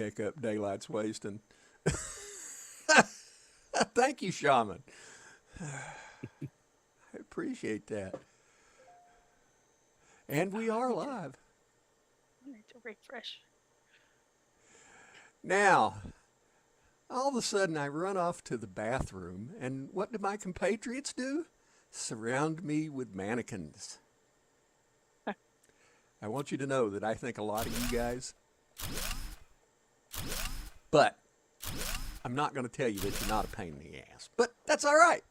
heck up daylight's wasting. Thank you, Shaman. I appreciate that. And we are live. I need to refresh. Now, all of a sudden, I run off to the bathroom, and what do my compatriots do? Surround me with mannequins. I want you to know that I think a lot of you guys, but I'm not going to tell you that you're not a pain in the ass. But that's all right.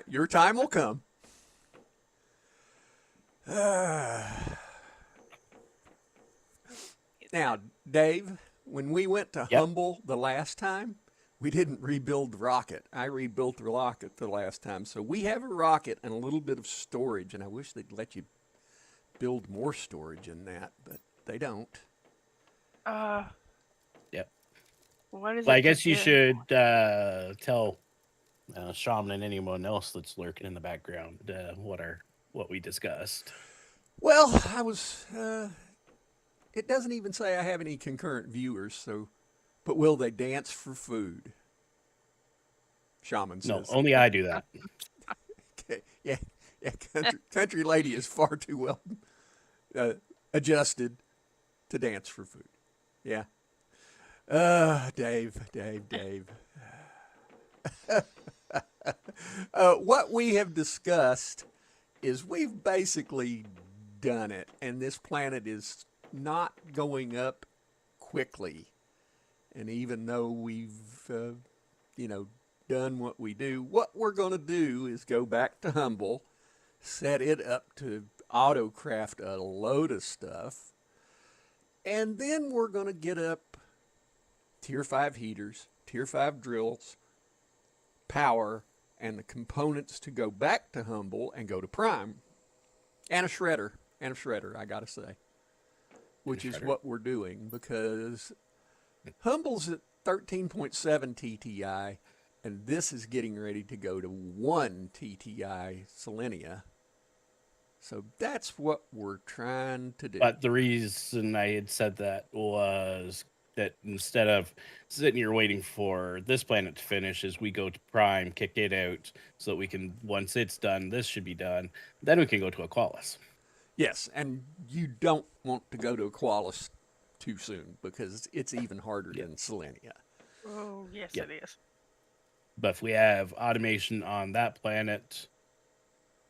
Your time will come. Now, Dave, when we went to Yep. Humble the last time, we didn't rebuild the rocket. I rebuilt the rocket the last time. So we have a rocket and a little bit of storage, and I wish they'd let you build more storage in that, but they don't. Uh, Yep. what is Well, I it to guess you do? should tell Shaman and anyone else that's lurking in the background what we discussed. Well, it doesn't even say I have any concurrent viewers, so, but will they dance for food? Shaman No, says. only I do that. Okay, yeah, yeah, country lady is far too well uh, adjusted to dance for food. Yeah. Dave. What we have discussed is we've basically done it, and this planet is not going up quickly. And even though we've, you know, done what we do, what we're going to do is go back to Humble, set it up to autocraft a load of stuff, and then we're going to get up tier 5 heaters, tier 5 drills, power, and the components to go back to Humble and go to Prime. And a shredder, I gotta say. Which is what we're doing because Humble's at 13.7 TTI, and this is getting ready to go to 1 TTI Selenia. So that's what we're trying to do. But the reason I had said that was that instead of sitting here waiting for this planet to finish, is we go to Prime, kick it out, so that we can, once it's done, this should be done. Then we can go to Aqualis. Yes, and you don't want to go to Aqualis too soon because it's even harder Yep. than Selenia. Oh, yes, Yep. it is. But if we have automation on that planet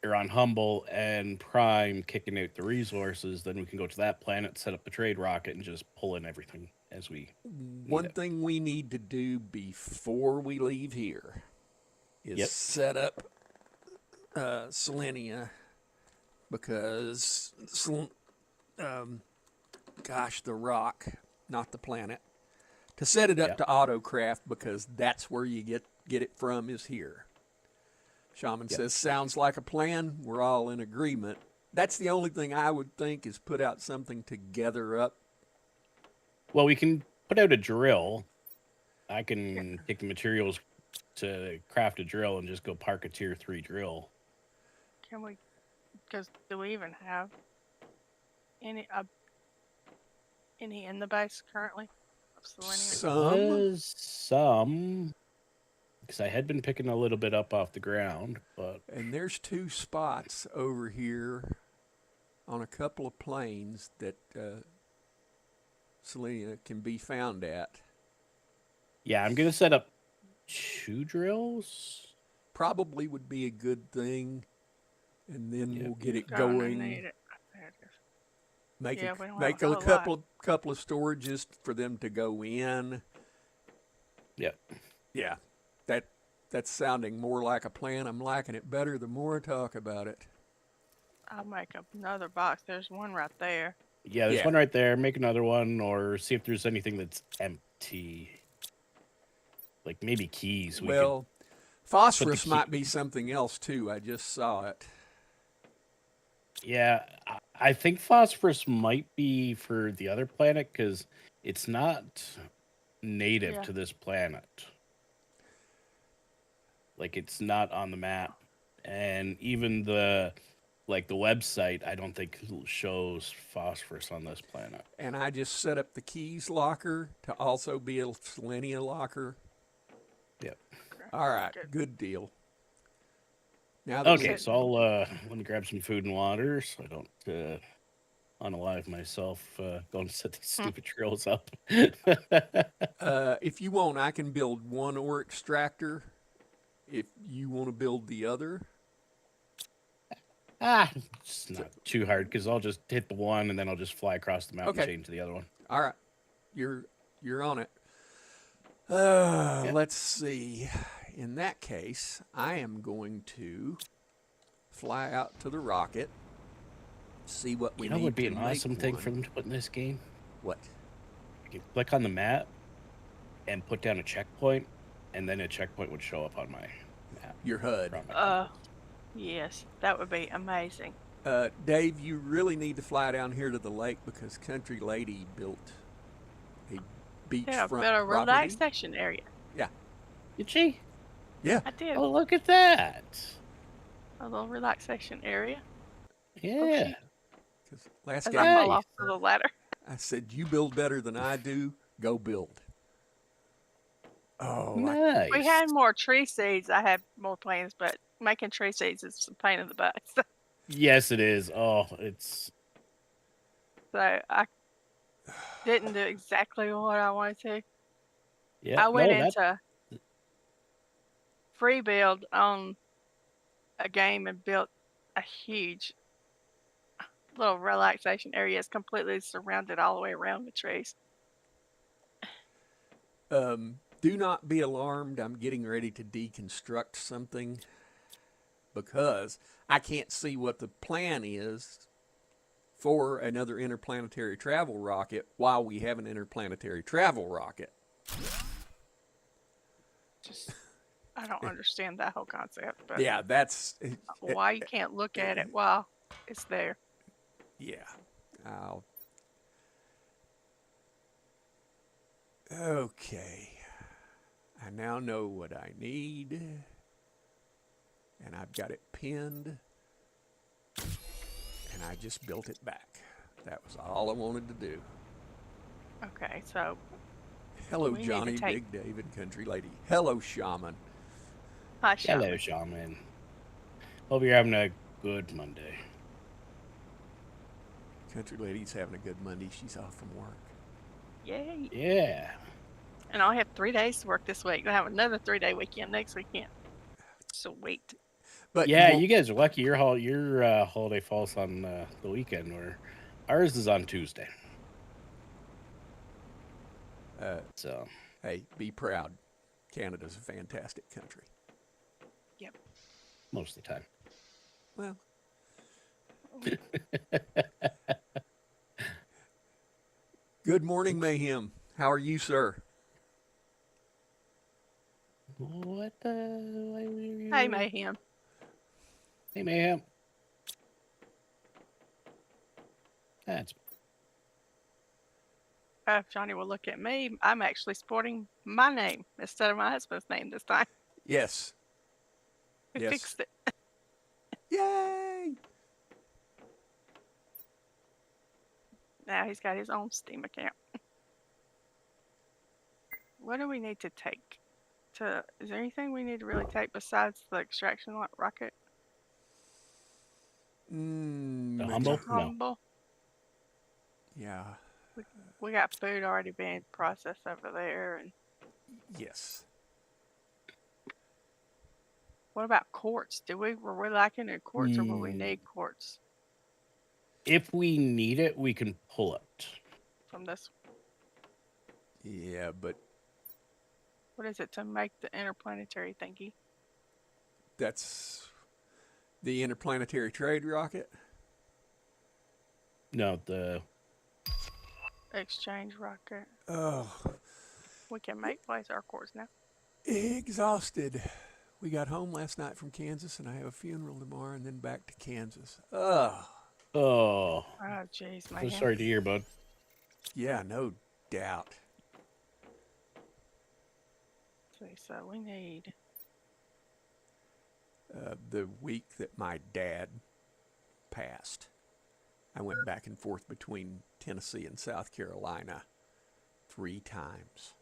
or on Humble and Prime kicking out the resources, then we can go to that planet, set up a trade rocket, and just pull in everything as we need One it. thing we need to do before we leave here is Yep. set up Selenia because, gosh, the rock, not the planet, to set it up Yep. to autocraft because that's where you get it from is here. Shaman Yep. says, sounds like a plan. We're all in agreement. That's the only thing I would think is put out something to gather up. Well, we can put out a drill. I can take the materials to craft a drill and just go park a tier 3 drill. Can we? Because do we even have any any in the base currently of Selenium? Some, Was some, because I had been picking a little bit up off the ground, but and there's 2 spots over here on a couple of planes that Selenia can be found at. yeah, I'm gonna set up 2 drills. Probably would be a good thing, and then Yep. we'll get it Gonna going. need it. There it is. Make Yeah, a, we don't make have a a whole lot. couple of storages for them to go in. Yep. Yeah, that's sounding more like a plan. I'm liking it better the more I talk about it. I'll make up another box. There's one right there. Yeah, there's Yeah. one right there. Make another one, or see if there's anything that's empty. Like maybe keys. We could Well, put the phosphorus key. might be something else too. I just saw it. Yeah, I think phosphorus might be for the other planet because it's not native Yeah. to this planet. Like it's not on the map, and even the like the website, I don't think shows phosphorus on this planet. And I just set up the keys locker to also be a selenium locker. Yep. All right, Good. good deal. Now that Okay, so I'll let me grab some food and water so I don't unalive myself going to set these stupid trails up. if you want, I can build one ore extractor. If you want to build the other, It's not too hard because I'll just hit the one and then I'll just fly across the mountain Okay. chain to the other one. all right, you're on it. Let's see. In that case, I am going to fly out to the rocket, see what we You know what need would be to an make awesome thing for one. them to put in this game? What? You can click on the map and put down a checkpoint, and then a checkpoint would show up on my map. Your HUD. From my Yes, that would be amazing. Dave, you really need to fly down here to the lake because Country Lady built a beachfront Yeah, but a property. relaxation area. Did she? Yeah. I did. Oh, look at that. A little relaxation area. Yeah. shoot. 'Cause last As game I fall Nice. off to the ladder. I said, "You build better than I do. Go build." Oh, Nice. We had more tree seeds. I had more plans, but making tree seeds is a pain in the butt. Yes, it is. Oh, it's So I didn't do exactly what I wanted to. yeah. I went no, that into free build on a game and built a huge little relaxation area. It's completely surrounded all the way around with trees. do not be alarmed. I'm getting ready to deconstruct something because I can't see what the plan is for another interplanetary travel rocket while we have an interplanetary travel rocket. Just I don't understand that whole concept, but Yeah, that's why you can't look at it while it's there. yeah. Okay. I now know what I need, and I've got it pinned, and I just built it back. That was all I wanted to do. Okay, so Hello, We need to Johnny, take- Big David, Country Lady. Hello, Shaman. hi, Sean. hello, shaman. Hope you're having a good Monday. Country Lady's having a good Monday. She's off from work. Yay! Yeah. And I have 3 days to work this week. I have another 3-day weekend next weekend. Sweet. But Yeah, won't- you guys are lucky. Your holiday falls on the weekend, where ours is on Tuesday. So hey, be proud. Canada's a fantastic country. most of the time. Well, good morning, Mayhem. How are you, sir? What the? Hey, Mayhem. Hey, Mayhem. That's If Johnny will look at me, I'm actually sporting my name instead of my husband's name this time. Yes. We Yes. fixed it. Yay! Now he's got his own Steam account. What do we need to take? Is there anything we need to really take besides the extraction rocket? the humble. No. Humble. Yeah. We got food already being processed over there, and Yes. what about quartz? Were we lacking in quartz, or will we Mm. need quartz If we need it, we can pull it. from this? Yeah, but What is it to make the interplanetary thingy? that's the interplanetary trade rocket. No, the Exchange rocket. Oh, We can make laser quartz now. exhausted. We got home last night from Kansas, and I have a funeral tomorrow, and then back to Kansas. Oh, oh, Oh, jeez, so man. sorry to hear, bud. yeah, no doubt. So we need. The week that my dad past. I went back and forth between Tennessee and South Carolina 3 times.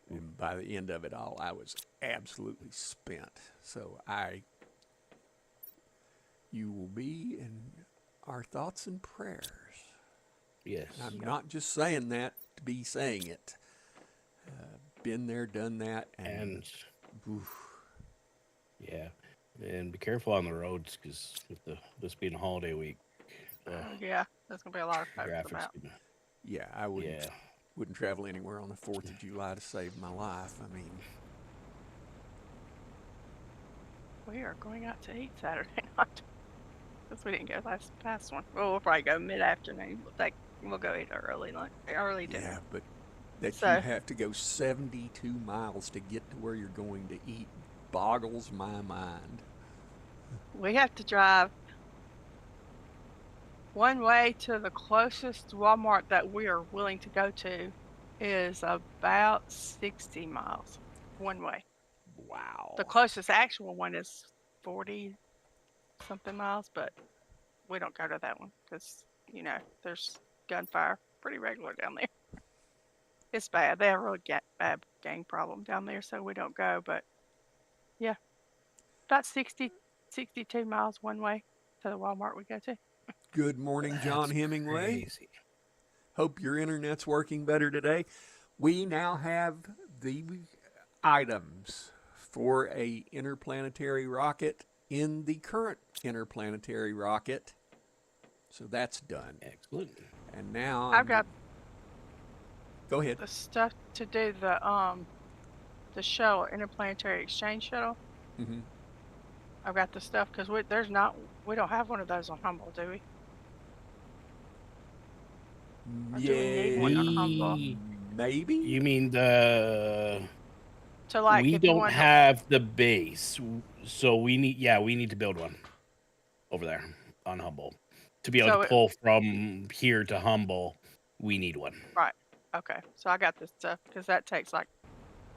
And by the end of it all, I was absolutely spent. So you will be in our thoughts and prayers. Yes. I'm not just saying that to be saying it. Been there, done that, And oof, yeah, and be careful on the roads because with this being a holiday week, Yeah, there's gonna be a lot of folks traffic's about. gonna, yeah, I yeah. wouldn't travel anywhere on the 4th of July to save my life. I mean, We are going out to eat Saturday night because we didn't go last past one. Well, we'll probably go mid afternoon. We'll go eat our early dinner. yeah, but that you So have to go 72 miles to get to where you're going to eat boggles my mind. we have to drive one way to the closest Walmart that we are willing to go to is about 60 miles one way. Wow. The closest actual one is 40 something miles, but we don't go to that one because, there's gunfire pretty regular down there. It's bad. They have a really bad gang problem down there, so we don't go. But yeah, about 62 miles one way to the Walmart we go to. Good morning, John That's Hemingway. crazy. Hope your internet's working better today. We now have the items for a interplanetary rocket in the current interplanetary rocket. So that's done. Excellent. And now I've got Go ahead. the stuff to do the shuttle, interplanetary exchange shuttle. Mm-hmm. I've got the stuff because we don't have one of those on Humble, do we? Or do we need one on Humble? Maybe. You mean So like we if you don't want have the base, so we need to build one over there on Humble to be able So to pull from here to Humble. We need one. right. Okay. So I got this stuff because that takes like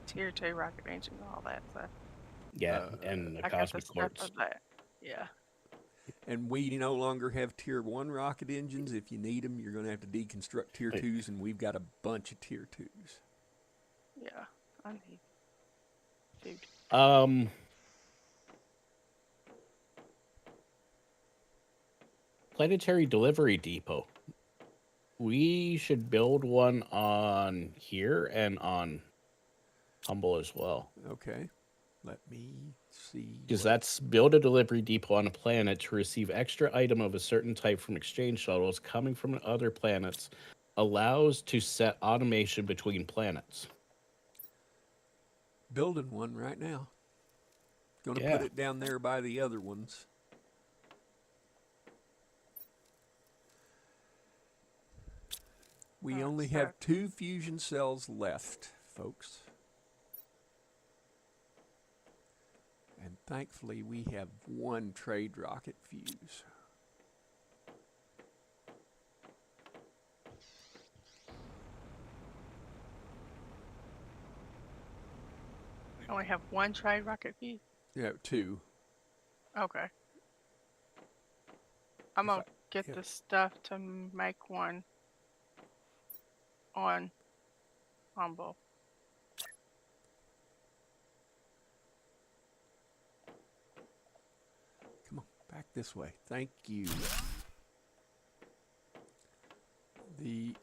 tier 2 rocket engine and all that. So Yeah, and the I got the cosmic stuff quartz. of that. Yeah. And we no longer have tier 1 rocket engines. If you need them, you're going to have to deconstruct tier 2s, and we've got a bunch of tier 2s. Yeah. I need food. Planetary delivery depot. We should build one on here and on Humble as well. Okay. Let me see. Because that's build a delivery depot on a planet to receive extra item of a certain type from exchange shuttles coming from other planets. Allows to set automation between planets. Building one right now. Going to Yeah. put it down there by the other ones. We only have 2 fusion cells left, folks. And thankfully, we have 1 trade rocket fuse. We only have 1 trade rocket fuse. Yeah, 2. Okay. I'm gonna get yeah. the stuff to make one on Humble. Come on, back this way. Thank you. The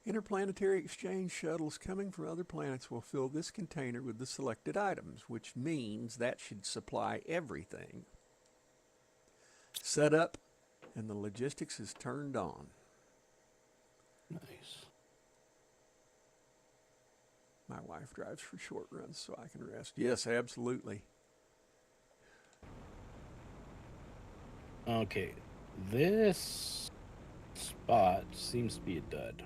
interplanetary exchange shuttles coming from other planets will fill this container with the selected items, which means that should supply everything. Set up, and the logistics is turned on. Nice. My wife drives for short runs so I can rest. Yes, absolutely. Okay. This spot seems to be a dud.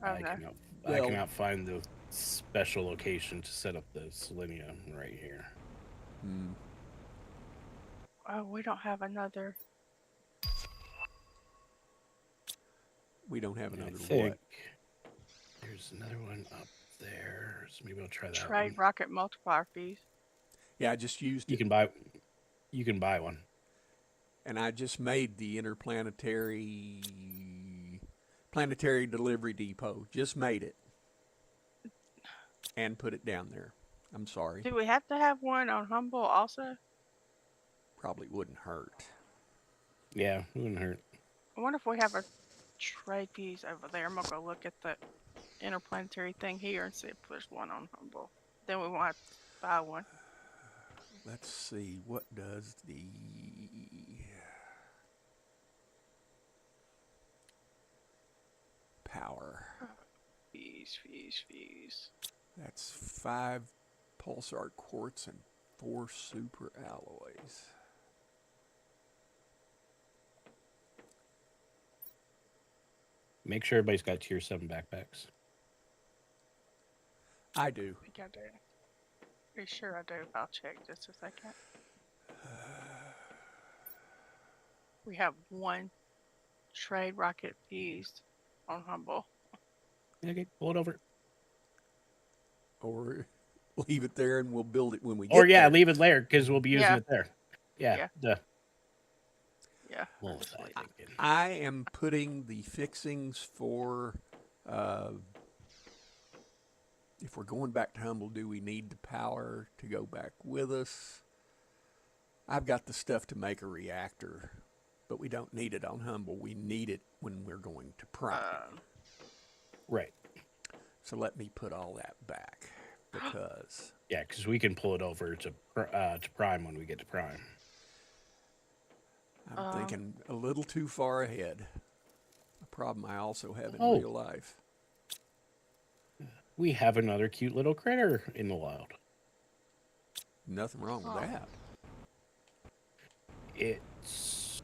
I cannot find the special location to set up the selenium right here. Oh, we don't have another. We don't have I another think what? there's another one up there. yours. Maybe I'll try that Trade one. rocket multiplier fees. Yeah, I just used You it, can buy one. and I just made the planetary delivery depot. Just made it and put it down there. I'm sorry. Do we have to have one on Humble also? Probably wouldn't hurt. Yeah, it wouldn't hurt. I wonder if we have a trade piece over there. I'm gonna go look at the interplanetary thing here and see if there's one on Humble. Then we won't have to buy one. Let's see, what does the power? Fees. That's 5 pulsar quartz and 4 super alloys. Make sure everybody's got tier 7 backpacks. I do. I think I do. Pretty sure I do. I'll check just a second. We have one trade rocket fused on Humble. Okay, pull it over. Or leave it there and we'll build it when we get Or yeah, there. leave it there because we'll be using Yeah. it there. Yeah. Yeah. Duh. Yeah. What was I thinking? I am putting the fixings for if we're going back to Humble, do we need the power to go back with us? I've got the stuff to make a reactor, but we don't need it on Humble. We need it when we're going to Prime. Right. So let me put all that back because Yeah, because we can pull it over to Prime when we get to Prime. I'm thinking a little too far ahead. A problem I also have in Oh. real life. We have another cute little critter in the wild. Nothing wrong with that. It's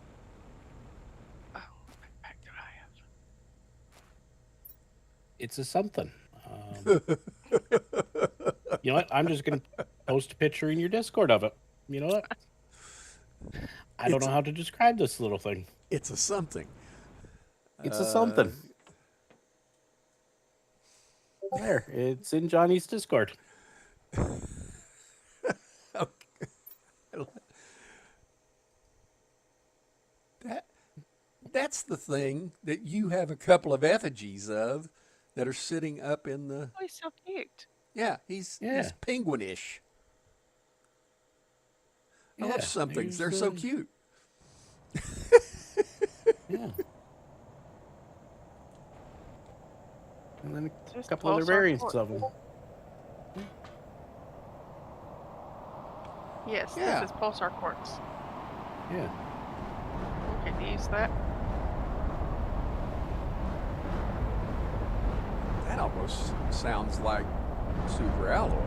Oh, what backpack do I have? it's a something. You know what? I'm just gonna post a picture in your Discord of it. You know what? I don't It's- know how to describe this little thing. It's a something. It's a something. There, it's in Johnny's Discord. That's the thing that you have a couple of effigies of that are sitting up in the. Oh, he's so cute. Yeah, he's Yeah. penguinish. I Yeah, love somethings. They're there's, so cute. Yeah. And then a Just couple other pulsar variants quartz. of them. Yes, Yeah. this is pulsar quartz. Yeah. We could use that. That almost sounds like super alloy.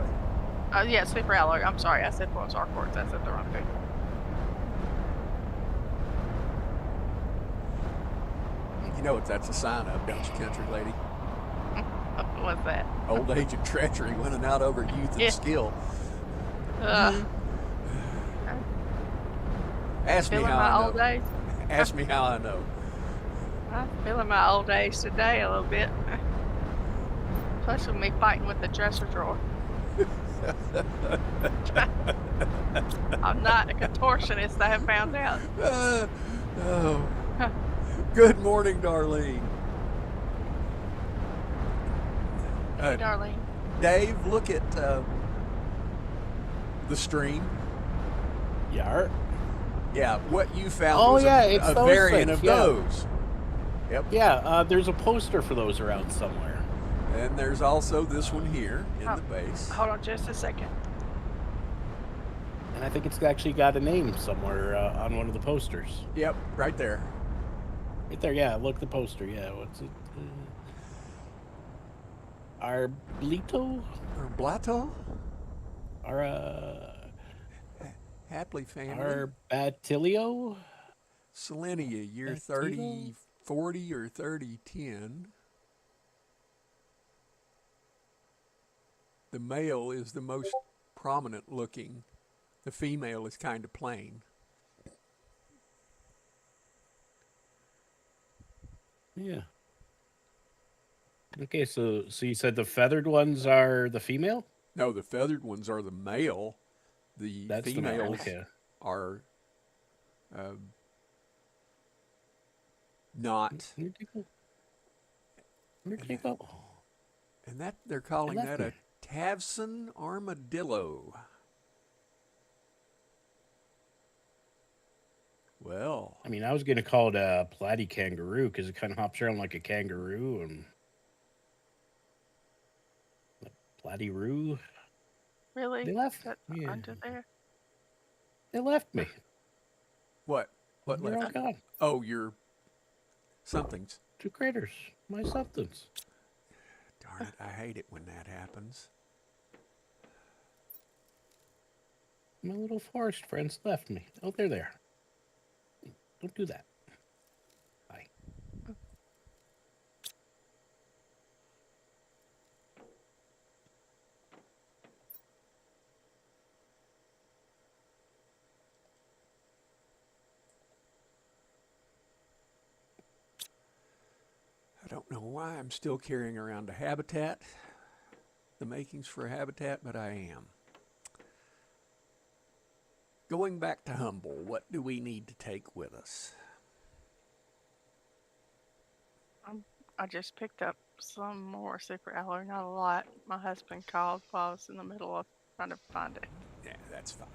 Yeah, super alloy. I'm sorry, I said pulsar quartz. I said the wrong thing. You know what that's a sign of, don't you, country lady? What's that? Old age and treachery winning out over youth and Yeah. skill. Uh, Ask me feeling how my I old know. age. Ask me how I know. I'm feeling my old age today a little bit. Plus with me fighting with the dresser drawer. I'm not a contortionist, I have found out. Oh. Good morning, Darlene. Hey, Darlene. Dave, look at the stream. Yar. Yeah, what you found Oh, was yeah, a, it's a those variant things, of yeah. those. Yep. Yeah, there's a poster for those around somewhere. And there's also this one here in Oh. the base. Hold on just a second. And I think it's actually got a name somewhere on one of the posters. Yep, right there. Right there, yeah. Look, the poster. Yeah, what's it? Arblito? Or Blato? Happily family. Arbatilio? Selenia, year Activo? 3040 or 3010. The male is the most prominent looking. The female is kind of plain. Yeah. Okay, so you said the feathered ones are the female? No, the feathered ones are the male. The That's the male. females Okay. are not, Where'd they go? Where'd they go? and that they're calling left that me. a Tavson armadillo. Well, I mean, I was gonna call it a platy kangaroo because it kind of hops around like a kangaroo and platy-roo. Really? They left. That Yeah, under there? they left me. what? What They're all left? gone. Oh, your somethings. 2 critters. My somethings. Darn it! I hate it when that happens. My little forest friends left me. Oh, they're there. Don't do that. Bye. I don't know why I'm still carrying around a habitat, the makings for a habitat, but I am. Going back to Humble, what do we need to take with us? I just picked up some more secret alloy, not a lot. My husband called while I was in the middle of trying to find it. Yeah, that's fine.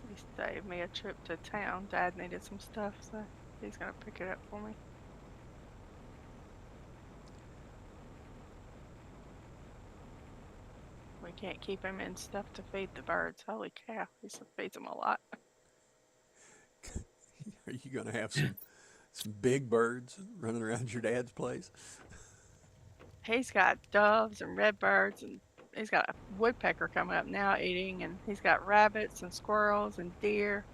He saved me a trip to town. Dad needed some stuff, so he's gonna pick it up for me. We can't keep him in stuff to feed the birds. Holy cow, he feeds them a lot. Are you going to have some big birds running around your dad's place? He's got doves and redbirds, and he's got a woodpecker coming up now eating, and he's got rabbits and squirrels and deer.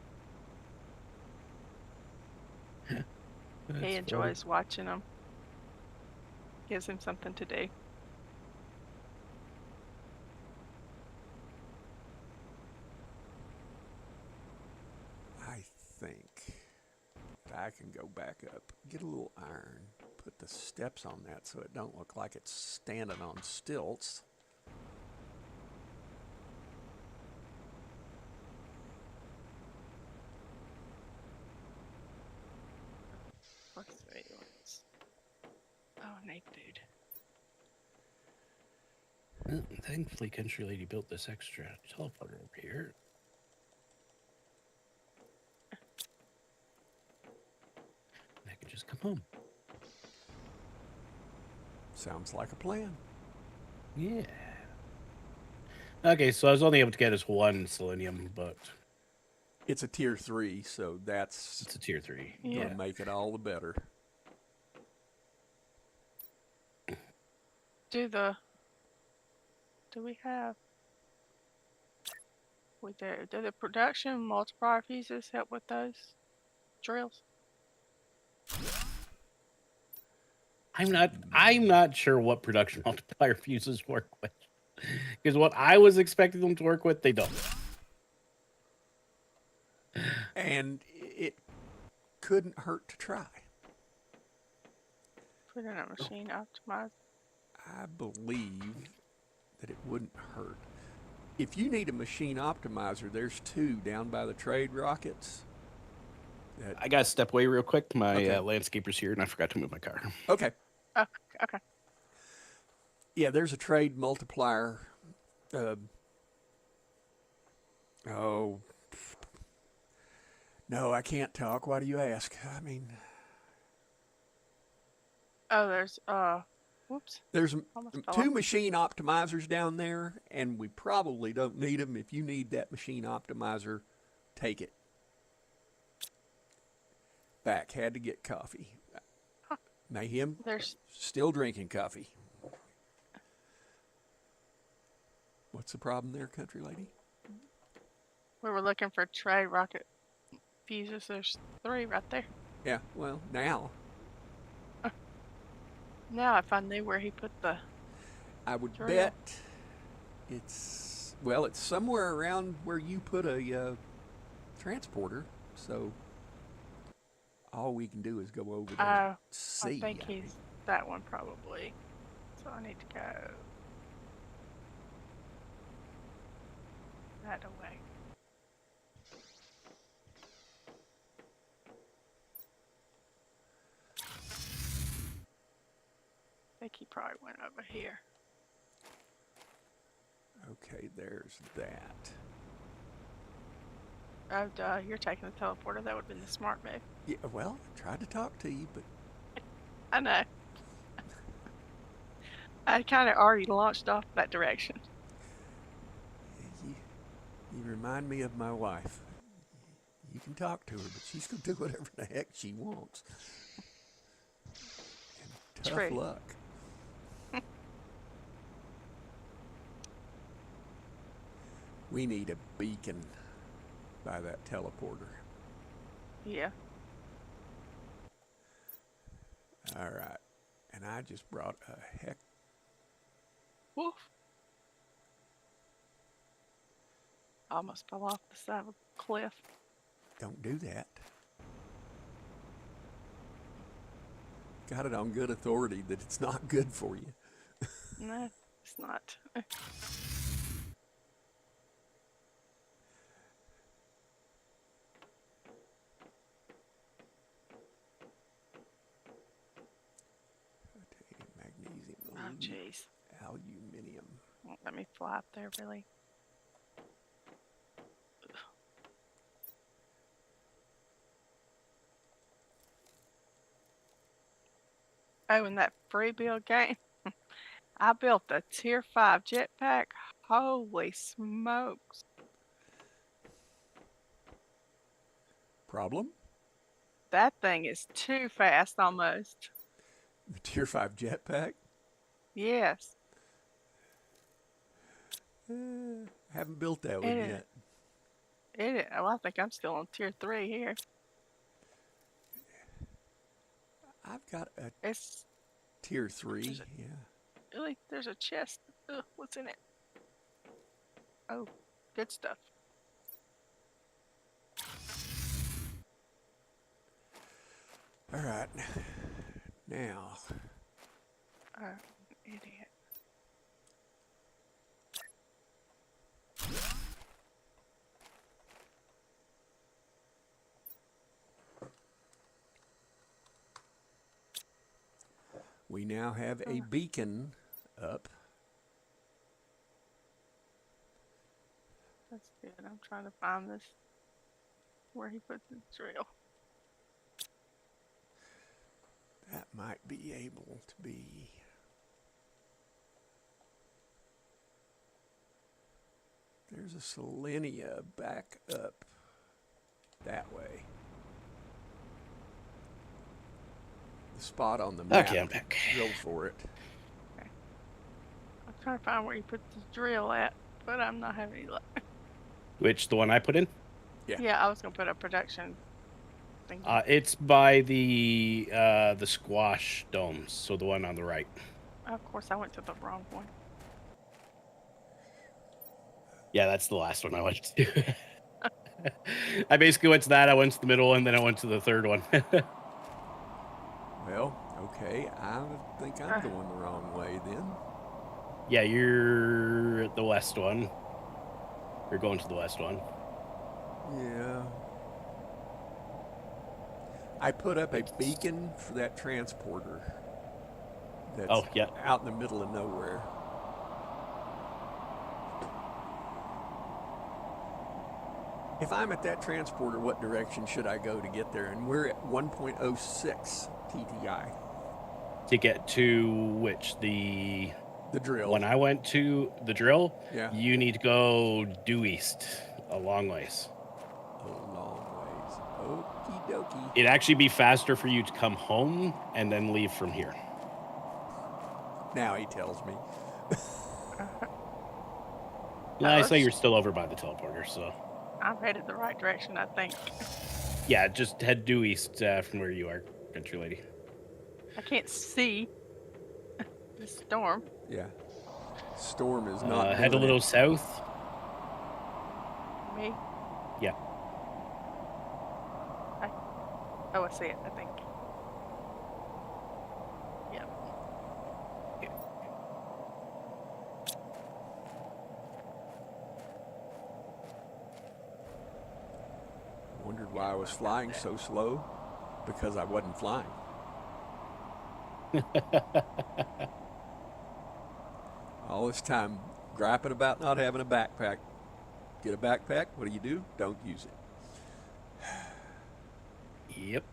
That's He funny. enjoys watching them. Gives him something to do. I think I can go back up, get a little iron, put the steps on that so it don't look like it's standing on stilts. Let's see. Oh, I need food. Well, thankfully, Country Lady built this extra teleporter over here. And I can just come home. Sounds like a plan. Yeah. Okay, so I was only able to get us 1 selenium, but It's a tier 3, so that's it's a tier 3. Yeah. going to make it all the better. Do we have? Do the production multiplier fuses help with those drills? I'm not sure what production multiplier fuses work with. Because what I was expecting them to work with, they don't. And it couldn't hurt to try. Put in a machine optimized. I believe that it wouldn't hurt. If you need a machine optimizer, there's 2 down by the trade rockets. I got to step away real quick. My Okay. landscaper's here, and I forgot to move my car. Okay. Oh, okay. Yeah, there's a trade multiplier. No, I can't talk. Why do you ask? I mean, Oh, there's whoops. there's Almost fell 2 off. machine optimizers down there, and we probably don't need them. If you need that machine optimizer, take it. Back had to get coffee. Huh. Mayhem There's still drinking coffee. What's the problem there, country lady? we were looking for trade rocket fuses. There's 3 right there. Yeah, well, now Now if I knew where he put the I would Drill. bet it's Well, it's somewhere around where you put a transporter. So all we can do is go over there and I see. think he's that one probably. So I need to go that away. I think he probably went over here. Okay, there's that. Oh, duh, you're taking the teleporter. That would have been the smart move. Yeah, well, I tried to talk to you, but I know. I kind of already launched off that direction. you remind me of my wife. You can talk to her, but she's going to do whatever the heck she wants. And tough True. luck. We need a beacon by that teleporter. Yeah. All right. And I just brought a heck. Woof. Almost fell off the side of a cliff. Don't do that. Got it on good authority that it's not good for you. No, it's not. Magnesium, Oh, jeez. aluminium. Won't let me fly up there, really. Oh, in that free build game, I built a tier 5 jetpack. Holy smokes. Problem? That thing is too fast almost. The Tier 5 jetpack? Yes. Haven't built that one It- yet. Well, I think I'm still on tier 3 here. I've got a It's Tier 3. There's Yeah. really, there's a chest. Ugh, what's in it? Oh, good stuff. All right. Now, Idiot. we now have a beacon up. That's good. I'm trying to find this where he puts his drill. That might be able to be. There's a Selenia back up that way. The spot on the map. Okay, I'm back. Go for it. I'm trying to find where he puts his drill at, but I'm not having any luck. Which, the one I put in? Yeah. Yeah, I was gonna put a production thing. It's by the squash domes, so the one on the right. Of course, I went to the wrong one. Yeah, that's the last one I went to. I basically went to that, I went to the middle one, then I went to the third one. Well, okay. I think I'm going the wrong way then. Yeah, you're at the west one. You're going to the west one. Yeah. I put up a beacon for that transporter. That's Oh, yeah. out in the middle of nowhere. If I'm at that transporter, what direction should I go to get there? And we're at 1.06 TTI. To get to which? The drill. When I went to the drill, Yeah. you need to go due east a long ways. A long ways. Okie dokie. It'd actually be faster for you to come home and then leave from here. Now he tells me. Yeah, I saw you're still over by the teleporter, so I'm headed the right direction, I think. yeah, just head due east from where you are, country lady. I can't see the storm. Yeah. Storm is not Head a doing little it. south. Me? Yeah. Oh, I see it, I think. Yep. Wondered why I was flying so slow. Because I wasn't flying. All this time griping about not having a backpack. Get a backpack, what do? Don't use it. Yep.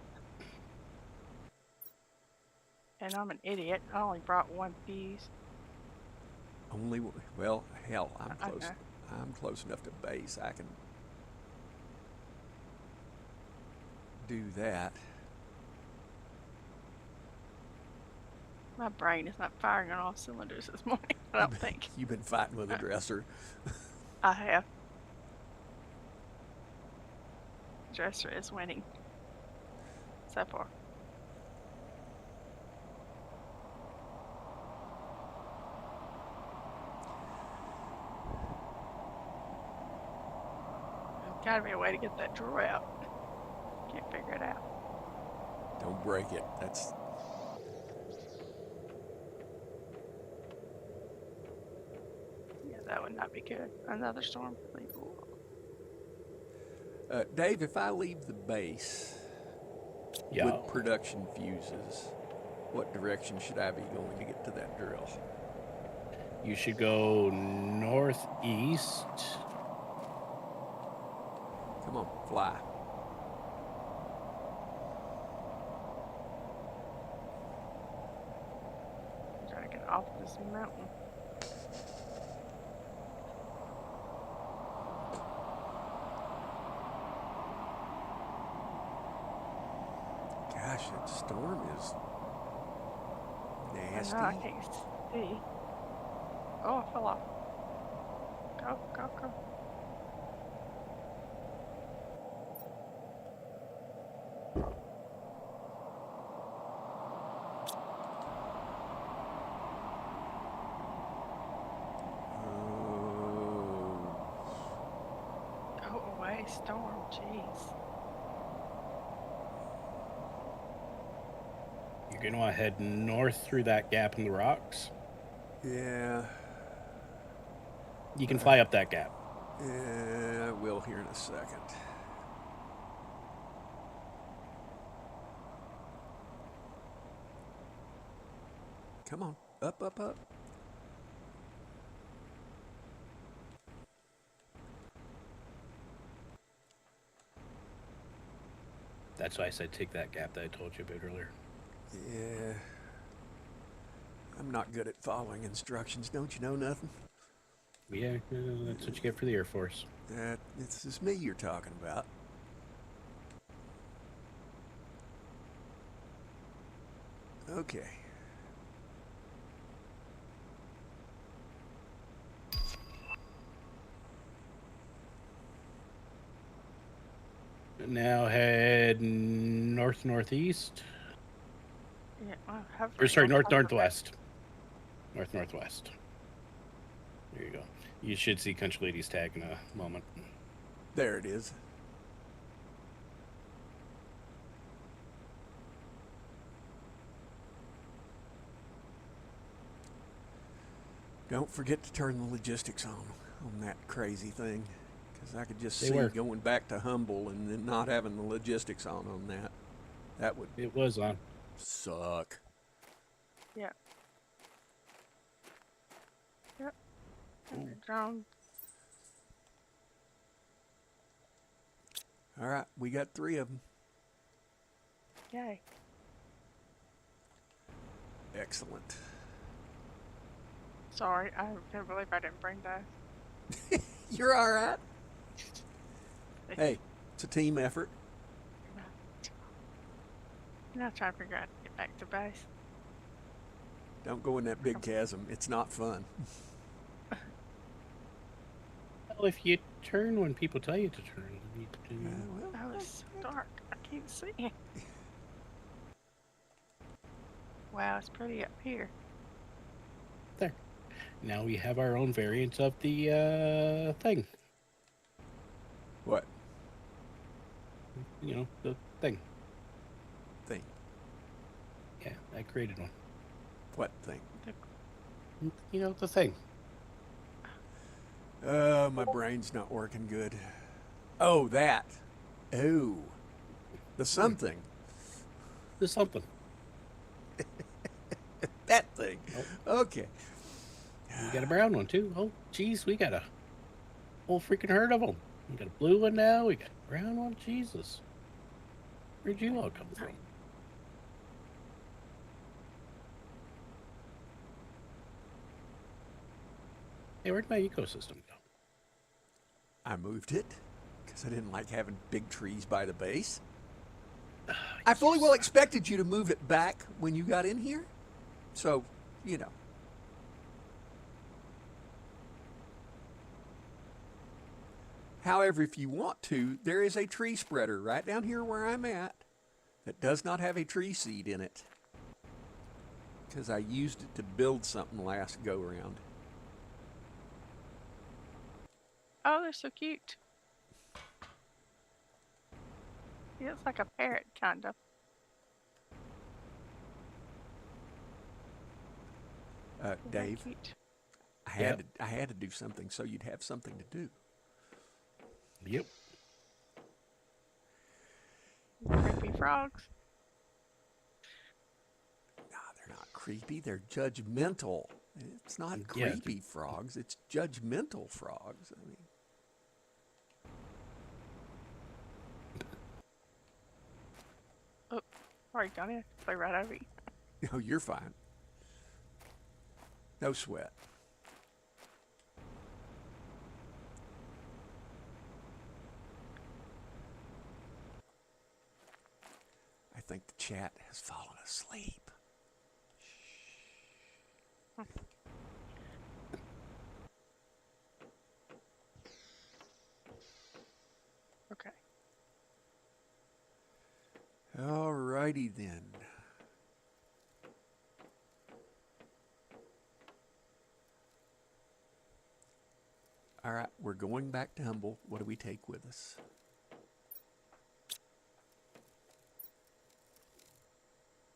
And I'm an idiot. I only brought one fuse. Only, well, hell, I'm I close. know. I'm close enough to base. I can do that. My brain is not firing on all cylinders this morning, I don't think. You've been fighting with a dresser. I have. Dresser is winning. So far. There's gotta be a way to get that drawer out. Can't figure it out. Don't break it. That's Yeah, that would not be good. Another storm. Ooh. Dave. If I leave the base Yeah. with production fuses, what direction should I be going to get to that drill? You should go northeast. Come on, fly. I'm trying to get off this mountain. Gosh, that storm is nasty. I can't see. Oh, I fell off. Go, go, go. Go away, storm. Jeez. You're going to want to head north through that gap in the rocks. Yeah, You can fly up that gap. yeah, I will here in a second. Come on, up, up, up. That's why I said take that gap that I told you about earlier. Yeah. I'm not good at following instructions. Don't you know nothing? Yeah, that's what you get for the Air Force. This is me you're talking about. Okay. Now head north-northeast. Yeah, well, hover Or sorry, on top of it. north-northwest. North-northwest. There you go. You should see Country Lady's tag in a moment. There it is. Don't forget to turn the logistics on that crazy thing. Because I could just They see were. going back to Humble and then not having the logistics on that. That would It was on. suck. Yeah. Yep. And the drone. All right, we got 3 of them. Yay. Excellent. Sorry, I can't believe I didn't bring those. You're all right. Hey, it's a team effort. I'm not trying to figure out how to get back to base. Don't go in that big chasm. It's not fun. Well, if you turn when people tell you to turn, you do. Oh, it's so dark. I can't see. Wow, it's pretty up here. Now we have our own variant of the thing. What You know, the thing. thing? Yeah, I created one. What thing? You know, the thing. My brain's not working good. Oh, that. Oh, the something. There's something. That thing. Oh, Okay. we got a brown one too. Oh, geez, we got a whole freaking herd of them. We got a blue one now. We got a brown one. Jesus, where'd you all come from? Hey, where'd my ecosystem go? I moved it because I didn't like having big trees by the base. I fully well expected you to move it back when you got in here. So, you know. However, if you want to, there is a tree spreader right down here where I'm at that does not have a tree seed in it. Because I used it to build something last go round. Oh, they're so cute. He looks like a parrot, kind of. Dave, Cute. I had to do something so you'd have something to do. Yep. Creepy frogs. No, they're not creepy. They're judgmental. It's not Yeah. creepy frogs. It's judgmental frogs. I mean, Sorry, Johnny. I play right over you. no, you're fine. No sweat. I think the chat has fallen asleep. Okay. All righty then. All right, we're going back to Humble. What do we take with us?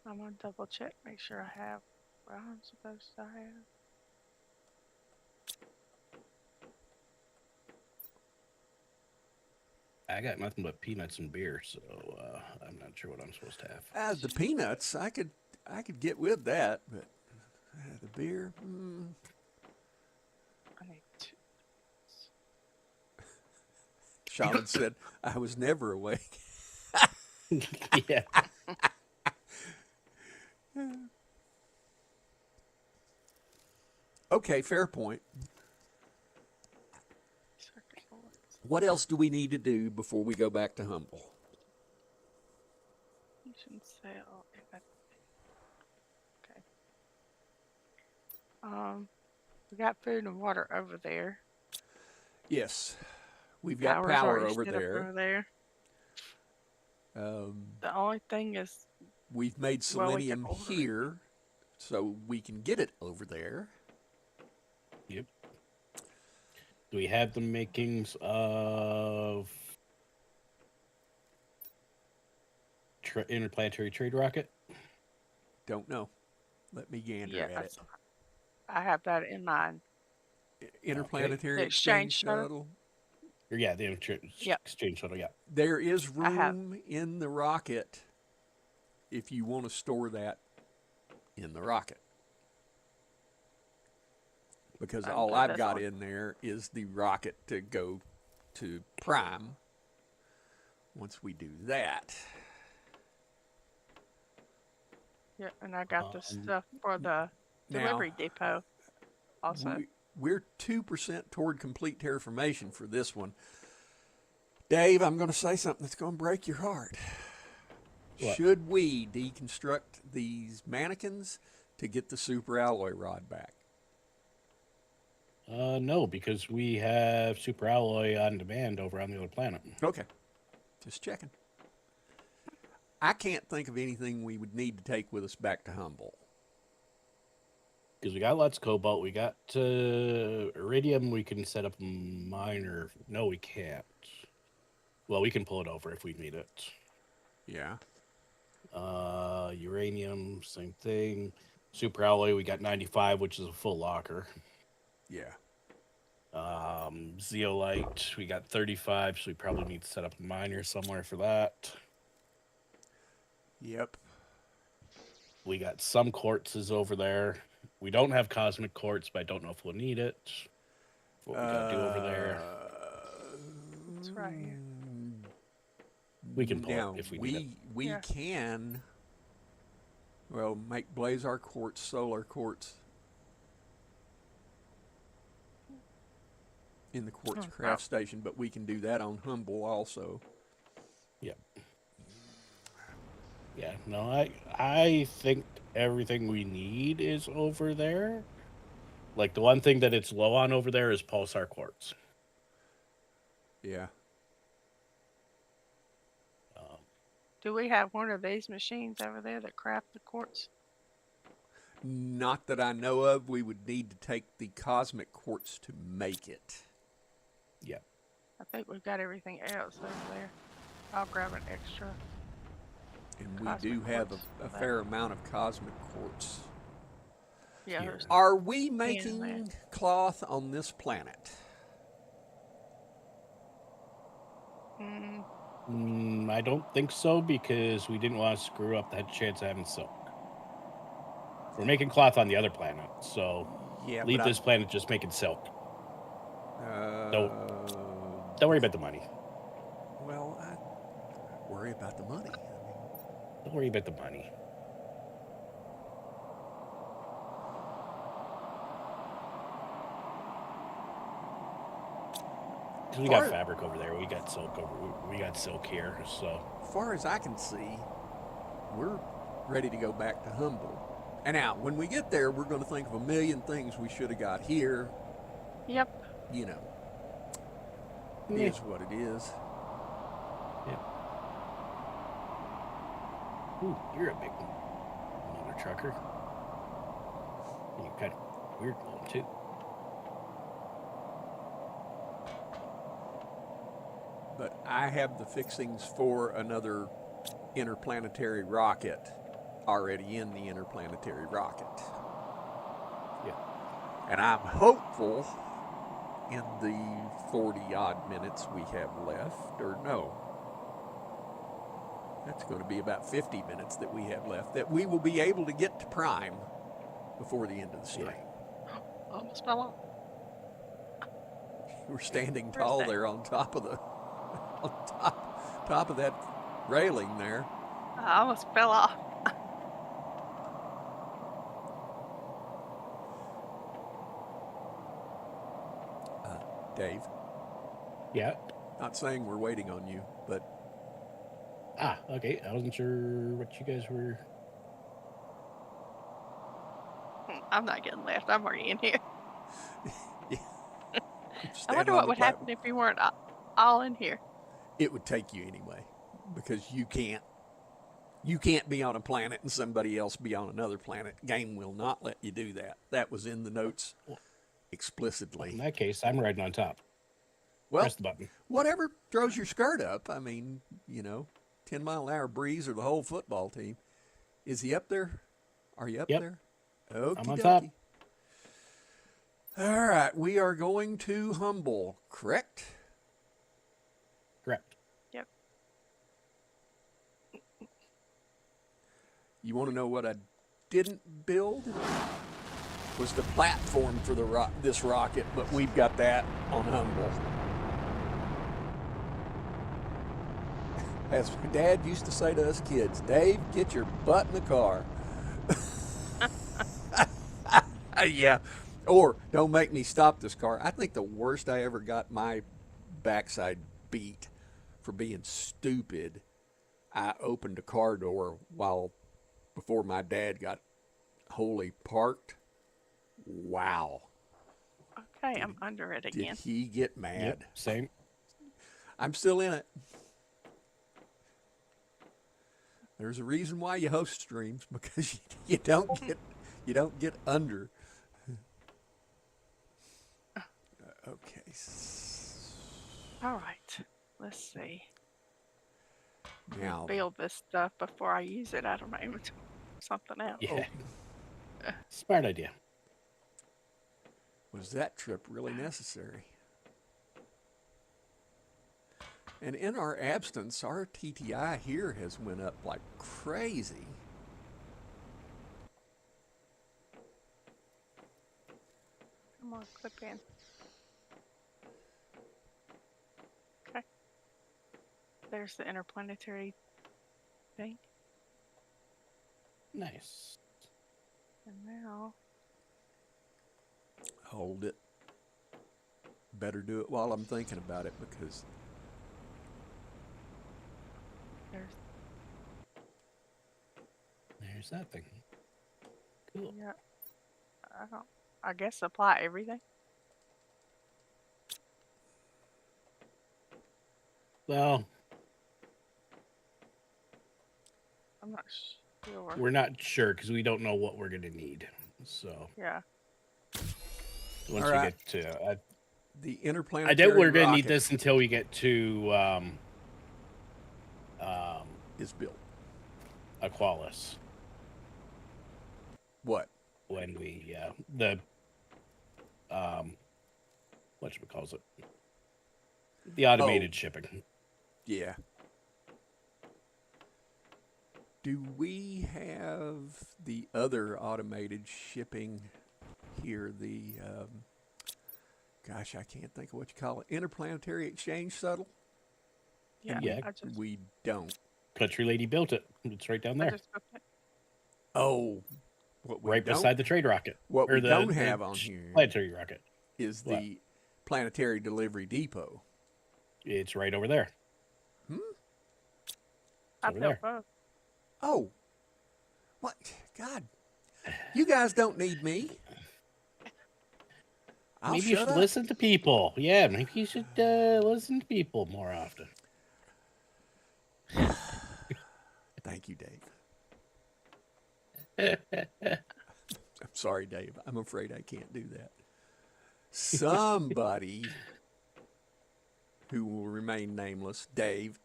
I'm gonna double check, make sure I have what I'm supposed to have. I got nothing but peanuts and beer, so I'm not sure what I'm supposed to have. The peanuts, I could get with that, but the beer. I need two. Shaman said, "I was never awake." Yeah. Okay, fair point. Circuit boards. What else do we need to do before we go back to Humble? You should sell. Okay. We got food and water over there. Yes, we've got Power's power already over set up there. over there. The only thing is, We've made well, we can selenium order it. here, so we can get it over there. Yep. Do we have the makings of interplanetary trade rocket? Don't know. Let me gander yeah, at it. I have that in mind. Interplanetary The exchange shuttle? shuttle. Or yeah, the Yep. exchange shuttle. Yeah. There is I have. room in the rocket if you want to store that in the rocket. Because I'm all good, I've that's got all. in there is the rocket to go to Prime once we do that. Yeah, and I got the Um, stuff for the now, delivery depot also. We're 2% toward complete terraformation for this one. Dave, I'm going to say something that's going to break your heart. What? Should we deconstruct these mannequins to get the super alloy rod back? No, because we have super alloy on demand over on the other planet. Okay. Just checking. I can't think of anything we would need to take with us back to Humble. Because we got lots of cobalt, we got iridium. We can set up a miner. No, we can't. Well, we can pull it over if we need it. Yeah. Uranium, same thing. Super alloy, we got 95, which is a full locker. Yeah. Zeolite, we got 35, so we probably need to set up a miner somewhere for that. Yep. We got some quartzes over there. We don't have cosmic quartz, but I don't know if we'll need it. What we gotta do over there. It's right here. We can pull Now, it if we need it. we Yeah. can, well, make Blazar quartz, solar quartz in the quartz Oh, craft station, but we can do that on Humble also. Yeah, no, I think everything we need is over there. Like the one thing that it's low on over there is pulsar quartz. Yeah. Do we have one of these machines over there that craft the quartz? Not that I know of. We would need to take the cosmic quartz to make it. Yeah. I think we've got everything else over there. I'll grab an extra. And we Cosmic do have quartz a there. fair amount of cosmic quartz. Yeah, Here. there's Are we there. making cloth on this planet? I don't think so because we didn't want to screw up that chance of having silk. We're making cloth on the other planet, so Yeah, leave but this planet just making silk. Don't I, Don't worry about the money. well, I worry about the money. I mean, Don't worry about the money. Because we got Far- fabric over there, we got silk we got silk here, so as far as I can see, we're ready to go back to Humble. And now, when we get there, we're going to think of a million things we should have got here. Yep. You know, Yeah. it is what it is. Ooh, you're a big mother trucker. You're kind of weird one too. But I have the fixings for another interplanetary rocket already in the interplanetary rocket. Yeah. And I'm hopeful in the 40 odd minutes we have left, or no, that's going to be about 50 minutes that we have left, that we will be able to get to Prime before the end of the stream. Almost fell off. We're standing Where's tall that? there on top of the on top of that railing there. I almost fell off. Dave, Yeah. not saying we're waiting on you, but Ah, okay. I wasn't sure what you guys were. I'm not getting left. I'm already in here. I standing wonder on what the would happen if we weren't all in here. it would take you anyway, because you can't be on a planet and somebody else be on another planet. Game will not let you do that. That was in the notes In explicitly. that case, I'm riding on top. Well, Press the button. whatever throws your skirt up. I mean, 10-mile-an-hour breeze or the whole football team. Is he up there? Are you up Yep. there? I'm on top. Okey-dokey. All right, we are going to Humble, correct? Correct. Yep. You want to know what I didn't build? Was the platform for this rocket, but we've got that on Humble. As my dad used to say to us kids, Dave, get your butt in the car. Yeah. Or don't make me stop this car. I think the worst I ever got my backside beat for being stupid, I opened a car door before my dad got wholly parked. Wow. Okay, I'm under it again. Did he get mad? Yep. Same. I'm still in it. There's a reason why you host streams, because you don't get under. Okay. All right. let's see. Now, Build this stuff before I use it out of my inventory. Something else. Yeah. Oh. Smart idea. was that trip really necessary? And in our absence, our TTI here has went up like crazy. Come on, clip in. Okay. There's the interplanetary thing. Nice. And now, Hold it. Better do it while I'm thinking about it because there's, There's that thing. Cool. yeah, I guess apply everything. Well, I'm not sure. we're not sure because we don't know what we're gonna need. So Yeah. once All we right. get to, the interplanetary I doubt we're gonna need rocket this until we get to is built. Aqualis. What? When we whatchamacalls it? The automated shipping. Yeah. Do we have the other automated shipping here? The gosh, I can't think of what you call it. Interplanetary exchange shuttle? Yeah. Yeah. We don't. Country Lady built it. It's right down I there, just put it. Oh, what we right don't, beside the trade rocket. what or we the, don't the have on here planetary rocket. is What? the planetary delivery depot. It's right over there. I over built there. both. Oh, what? God, you guys don't need me. I'll Maybe you shut should up. listen to people. Yeah, maybe you should listen to people more often. Thank you, Dave. I'm sorry, Dave. I'm afraid I can't do that. Somebody who will remain nameless, Dave,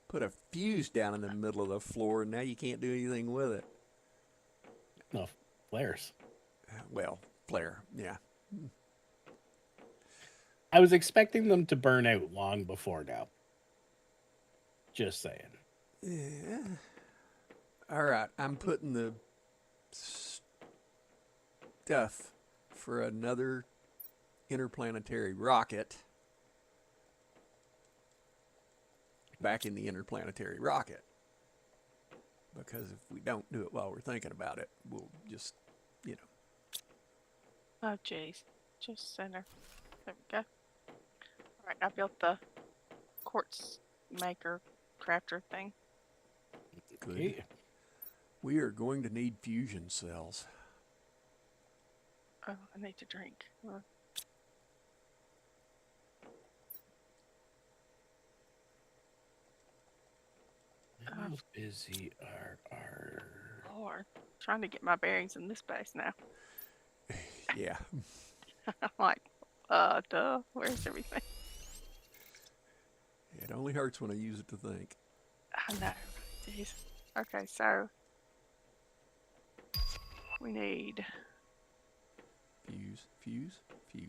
put a fuse down in the middle of the floor, and now you can't do anything with it. No, flares. Well, flare, yeah. I was expecting them to burn out long before now. Just saying. Yeah. All right, I'm putting the stuff for another interplanetary rocket back in the interplanetary rocket. Because if we don't do it while we're thinking about it, we'll just, you know. Oh, jeez. Just center. There we go. All right, I built the quartz maker crafter thing. Good. Okay. We are going to need fusion cells. Oh, I need to drink. How busy are our... Lord, trying to get my bearings in this space now. Yeah. I'm like, duh, where's everything? It only hurts when I use it to think. I know. Jeez. Okay, so we need Fuse, fuse, fuse,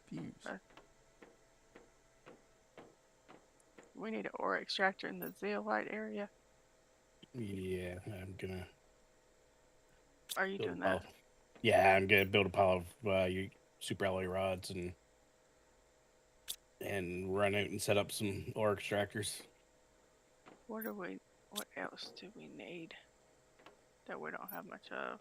fuse. we need an ore extractor in the zeolite area. Yeah, I'm gonna... Are you build doing a pile. that? Yeah, I'm gonna build a pile of your super alloy rods and run out and set up some ore extractors. What else do we need that we don't have much of?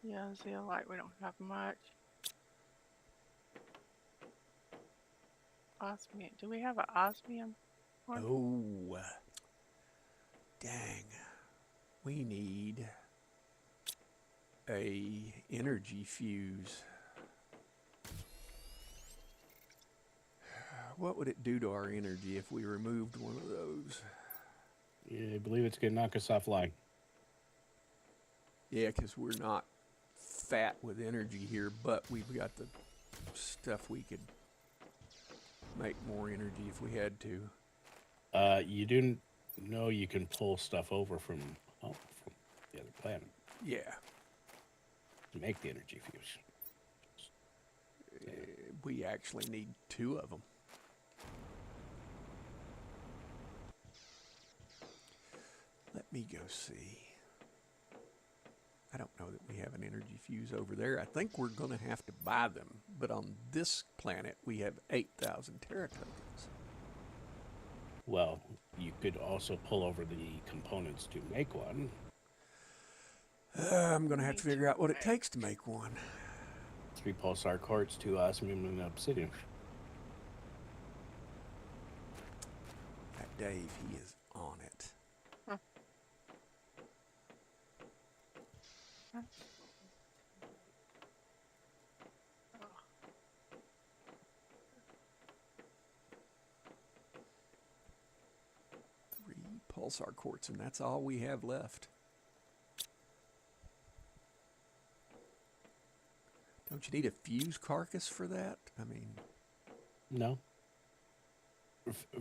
Yeah, zeolite, we don't have much. Osmium. Do we have an osmium one? Oh, dang. We need a energy fuse. What would it do to our energy if we removed one of those? Yeah, I believe it's gonna knock us offline. Yeah, because we're not fat with energy here, but we've got the stuff we could make more energy if we had to. You do know you can pull stuff over from the other planet Yeah. to make the energy fuse. We actually need 2 of them. Let me go see. I don't know that we have an energy fuse over there. I think we're going to have to buy them. But on this planet, we have 8,000 Terra tokens. Well, you could also pull over the components to make one. I'm going to have to figure out what it takes to make one. 3 pulsar quartz, 2 osmium, and obsidian. That Dave, he is on it. Huh. Huh. Three pulsar quartz, and that's all we have left. Don't you need a fuse carcass for that? I mean, No.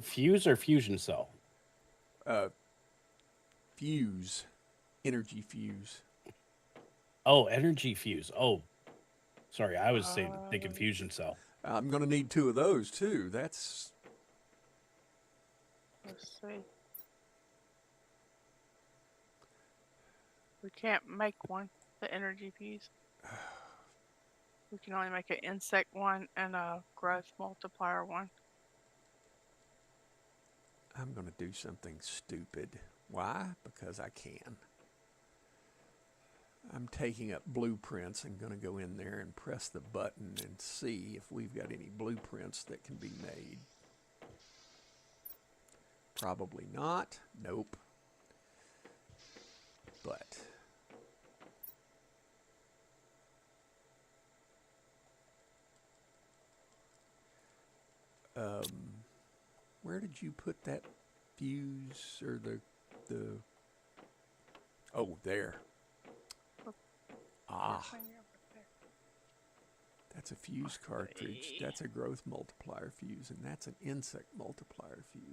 Fuse or fusion cell? fuse, energy fuse. Oh, energy fuse. Oh, sorry, I was thinking fusion cell. I'm going to need 2 of those too. That's Let's see. We can't make one, the energy fuse. We can only make an insect one and a growth multiplier one. I'm going to do something stupid. Why? Because I can. I'm taking up blueprints and going to go in there and press the button and see if we've got any blueprints that can be made. Probably not. Nope. But where did you put that fuse or the oh, there. Ah, that's a fuse cartridge. That's a growth multiplier fuse, and that's an insect multiplier fuse.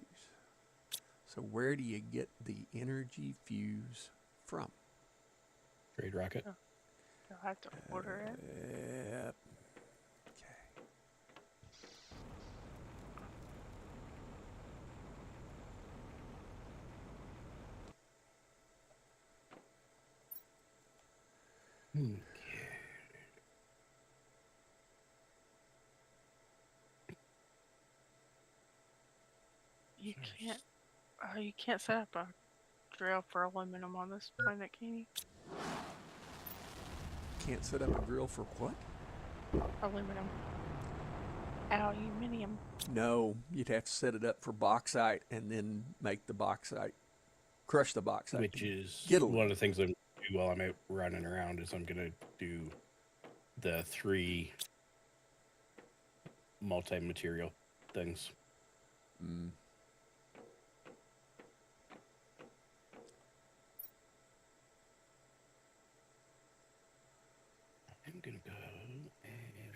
So where do you get the energy fuse from? Trade rocket. You'll have to order it. Yep. Hmm. You can't set up a drill for aluminum on this planet, can you? Can't set up a drill for what? Aluminum. Aluminium. No, you'd have to set it up for bauxite and then make the bauxite, crush the bauxite. Which is get one of the things I'm do while I'm out running around is I'm gonna do the 3 multi-material things. Mm. I'm gonna go and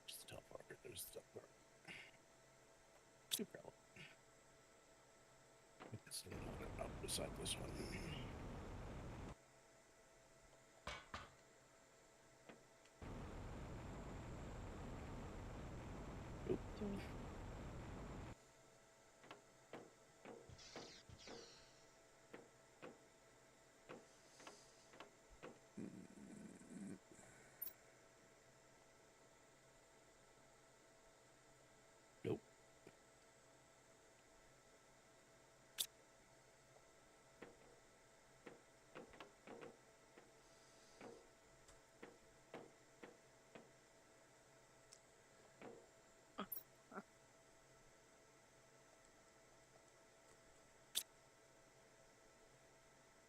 stuff over. There's stuff over. Super. It's not up beside this one. Nope.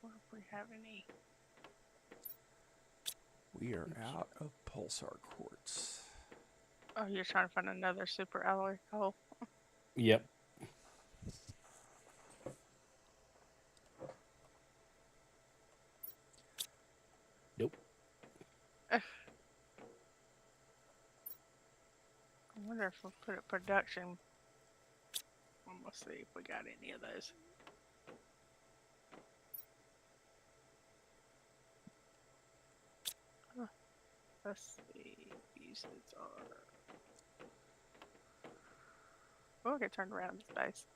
What if we have any? We are out of pulsar quartz. Oh, you're trying to find another super alloy coal. Yep. Nope. wonder if we'll put a production. Let's see if we got any of those. Let's see. Uses are. Oh, get turned around in space.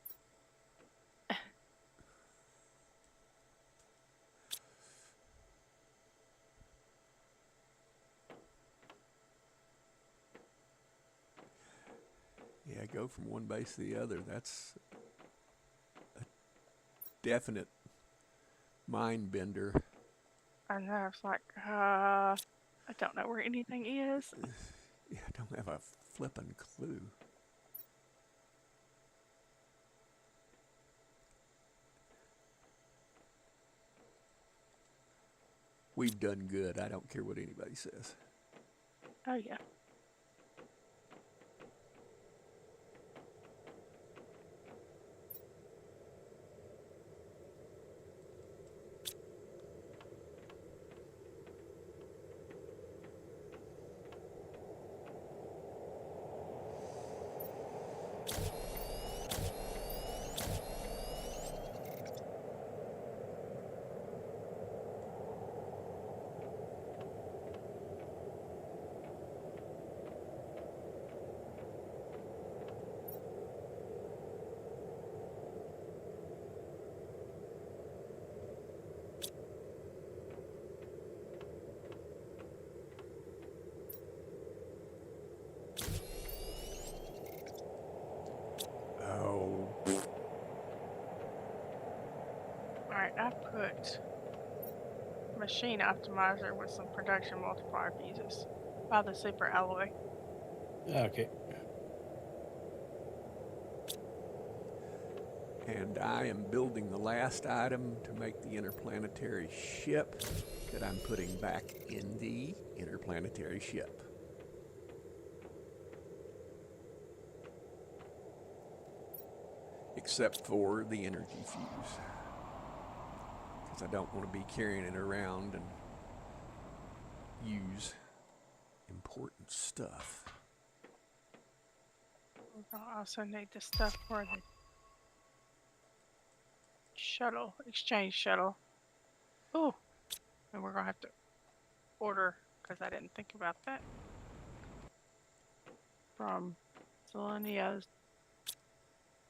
Yeah, go from one base to the other. That's a definite mind bender. I know. It's like, I don't know where anything is. Yeah, I don't have a flippin' clue. We've done good. I don't care what anybody says. Oh yeah. Oh, Alright, I put machine optimizer with some production multiplier fuses by the super alloy. Okay. and I am building the last item to make the interplanetary ship that I'm putting back in the interplanetary ship. Except for the energy fuse. Because I don't want to be carrying it around and use important stuff. We're gonna also need the stuff for the shuttle, exchange shuttle. Oh, and we're gonna have to order, because I didn't think about that, from Selenia's.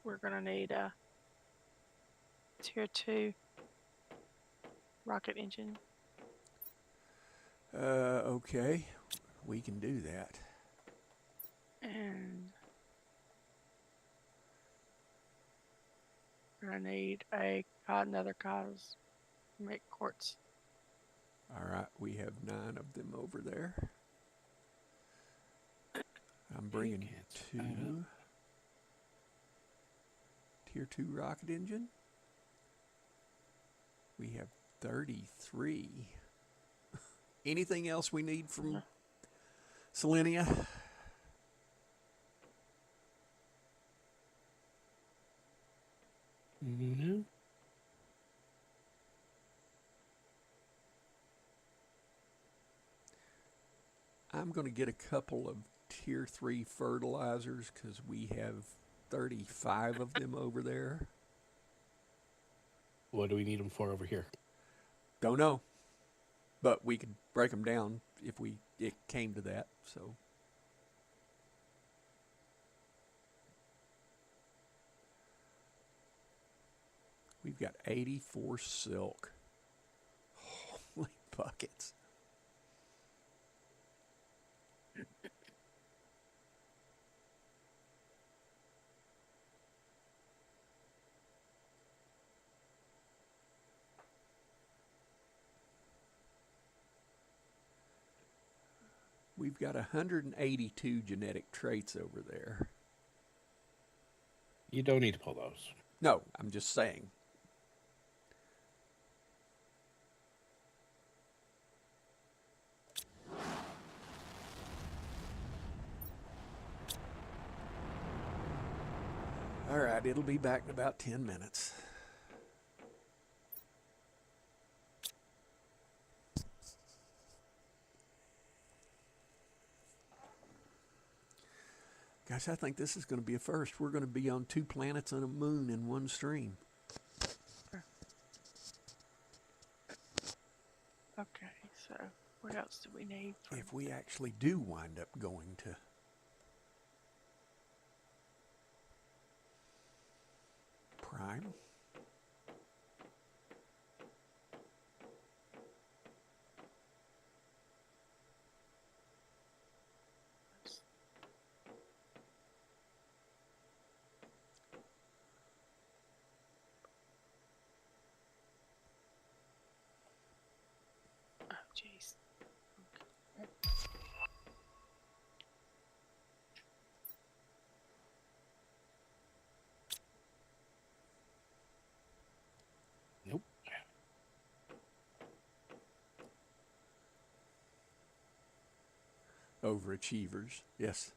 We're gonna need a tier 2 rocket engine. Okay. We can do that. And we're gonna need another cosmic quartz. All right, we have 9 of them over there. I'm bringing Can't add 2. Tier 2 rocket engine. We have 33. Anything else we need from Selenia? No. I'm going to get a couple of tier 3 fertilizers because we have 35 of them over there. What do we need them for over here? Don't know. But we could break them down if it came to that. So we've got 84 silk. Holy buckets. We've got 182 genetic traits over there. You don't need to pull those. No, I'm just saying. All right, it'll be back in about 10 minutes. Guys, I think this is going to be a first. We're going to be on 2 planets and a moon in one stream. Okay, so what else do we need? If we actually do wind up going to Prime. Oh, jeez. Nope. Overachievers. Yes.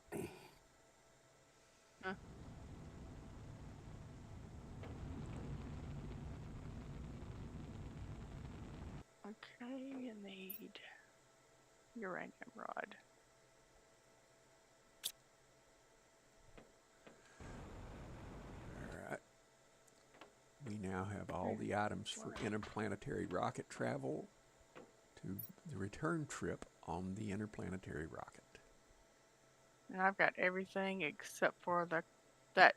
Huh. Okay, you need uranium rod. All right. We now have all the items for interplanetary rocket travel to the return trip on the interplanetary rocket. And I've got everything except for that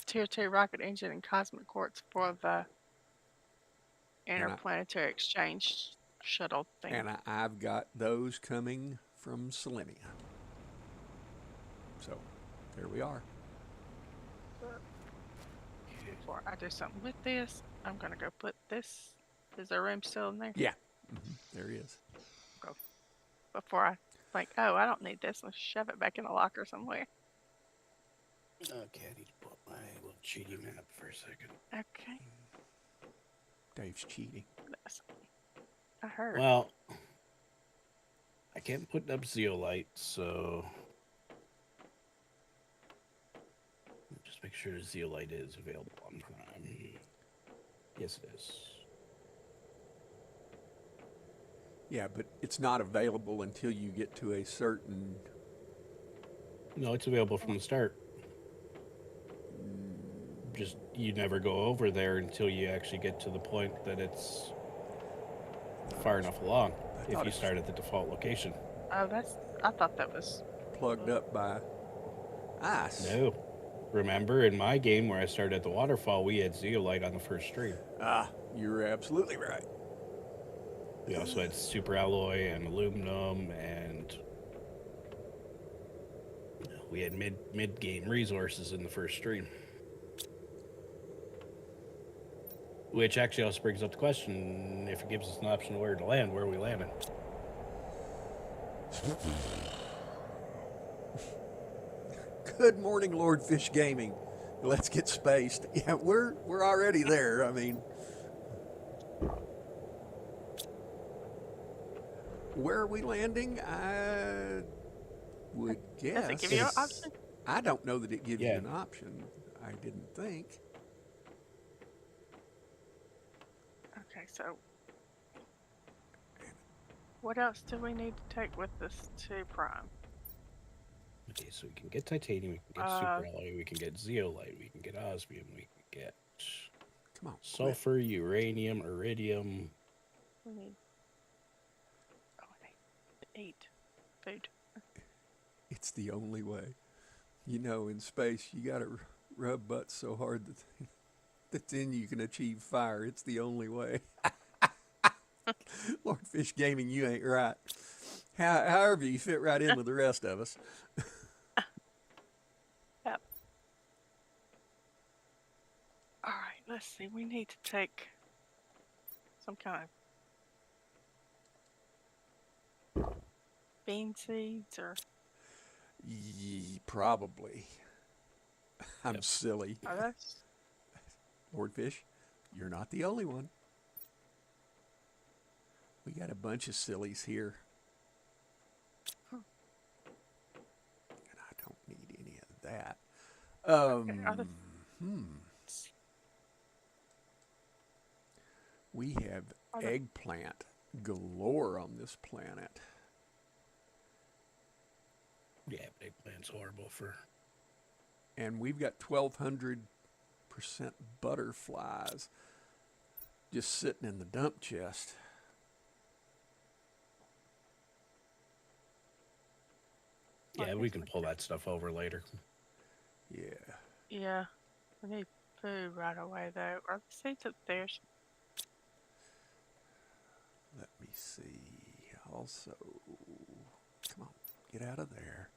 tier 2 rocket engine and cosmic quartz for the And I- interplanetary exchange shuttle thing. And I've got those coming from Selenia. So, there we are. Before I do something with this, I'm gonna go put this. Is the room still in there? Yeah. There he is. Before I think, oh, I don't need this. Let's shove it back in the locker somewhere. Okay, I need to pull up my little cheating map for a second. Okay. Dave's cheating. I heard. Well, I can't put up zeolite, so just make sure zeolite is available on Prime. Yes, it is. Yeah, but it's not available until you get to a certain... No, it's available from the start. Just you never go over there until you actually get to the point that it's far enough along. If thought you it start at the default location. Oh, I thought that was. plugged up by ice. No. Remember, in my game where I started at the waterfall, we had zeolite on the first stream. Ah, you're absolutely right. We also had super alloy and aluminum, and we had mid game resources in the first stream. Which actually also brings up the question: if it gives us an option of where to land, where are we landing? Good morning, Lord Fish Gaming. Let's get spaced. Yeah, we're already there. I mean, where are we landing? I would guess. Does it give you an option? I don't know that it gives you Yeah. an option. I didn't think. Okay, so what else do we need to take with us to Prime? Okay, so we can get titanium, we can get super alloy, we can get zeolite, we can get osmium, we can get Come on. quit. sulfur, uranium, iridium. We need. Oh, I need to eat food. It's the only way. You know, in space, you got to rub butts so hard that then you can achieve fire. It's the only way. Lord Fish Gaming, you ain't right. However, you fit right in with the rest of us. Yep. All right, let's see. We need to take some kind of bean seeds or. Probably. I'm Yep. silly. Oh, that's. Lord Fish, you're not the only one. We got a bunch of sillies here. Huh. And I don't need any of that. Okay, are the- We have Are the- eggplant galore on this planet. Yeah, big plant's horrible for and we've got 1,200% butterflies just sitting in the dump chest. Yeah, Well, we guess can pull that stuff over later. Yeah. Yeah. We need food right away, though. Are the seeds upstairs? Let me see. Also, come on, get out of there.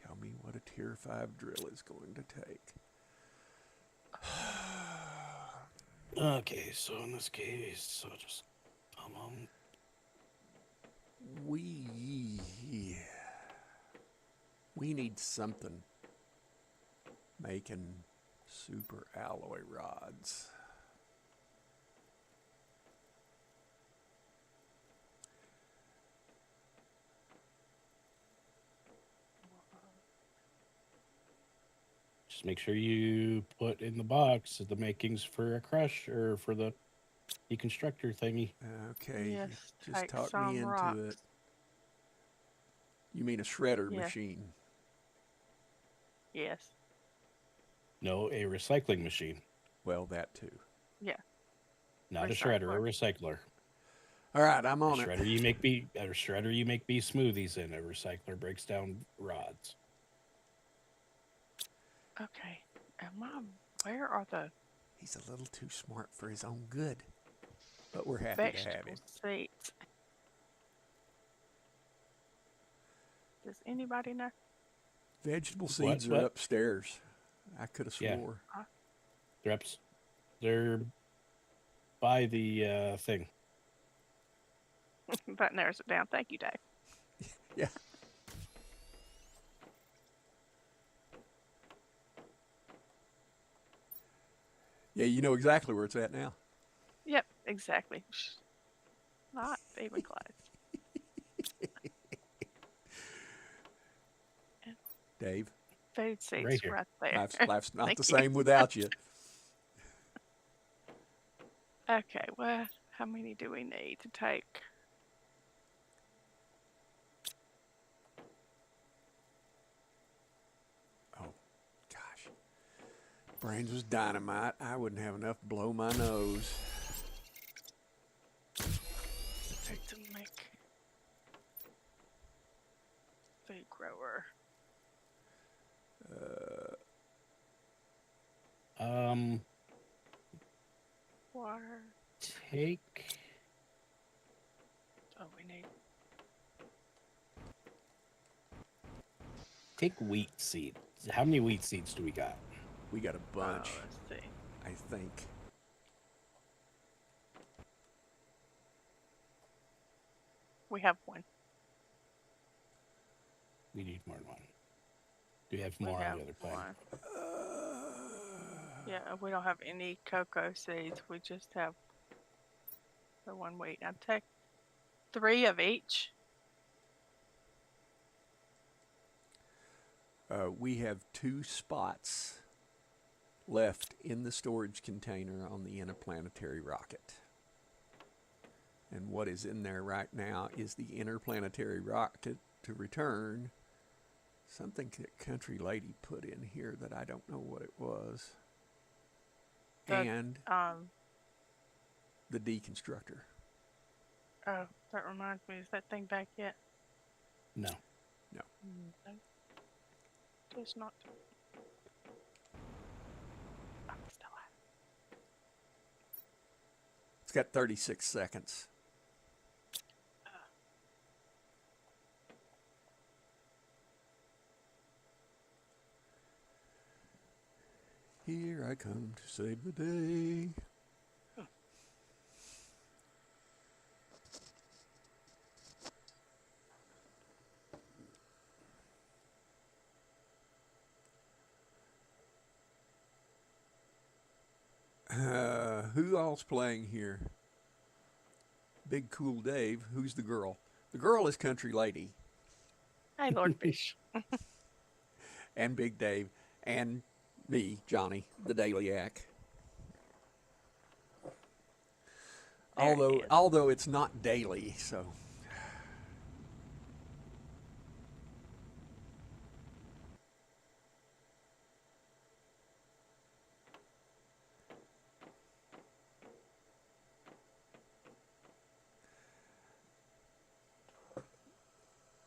Tell me what a tier 5 drill is going to take. Okay, so in this case, so just We need something making super alloy rods. just make sure you put in the box the makings for a crush or for the deconstructor thingy. Okay, Yes. you just Take talked some me into rocks. it. You mean a shredder Yeah. machine? Yes. No, a recycling machine, Well, that too. Yeah. not a shredder, a Recycler. recycler. All right, I'm A on it. shredder you make bee smoothies in. A recycler breaks down rods. Okay. Where are the He's a little too smart for his own good, but we're happy to have vegetable him. seeds? Does anybody know? Vegetable seeds are What? upstairs. I could have Yeah. swore. They're by the thing. That narrows it down. Thank you, Dave. Yeah. Yeah, you know exactly where it's at now. Yep, exactly. Not even close. Dave, Food seeds Right here. right there. life's not Thank the you. same without you. Okay, well, how many do we need to take? Oh, gosh. Brains was dynamite. I wouldn't have enough to blow my nose. Take to make food grower. Water. Take Oh, we need. wheat seeds. How many wheat seeds do we got? We got a bunch, Let's see. I think. We have one. We need more than one. Do we have We more have on the other plan? one. Yeah, we don't have any cocoa seeds. We just have the one wheat. I'd take 3 of each. We have 2 spots left in the storage container on the interplanetary rocket. And what is in there right now is the interplanetary rocket to return. Something that Country Lady put in here that I don't know what it was. And the deconstructor. Oh, that reminds me. Is that thing back yet? No. No. It's not. Oh, it's still alive. It's got 36 seconds. Here I come to save the day. Who all's playing here? Big Cool Dave. Who's the girl? The girl is Country Lady. Hey, Lord Fish. And Big Dave. And me, Johnny, the Daily Yak. There he is. Although it's not daily, so.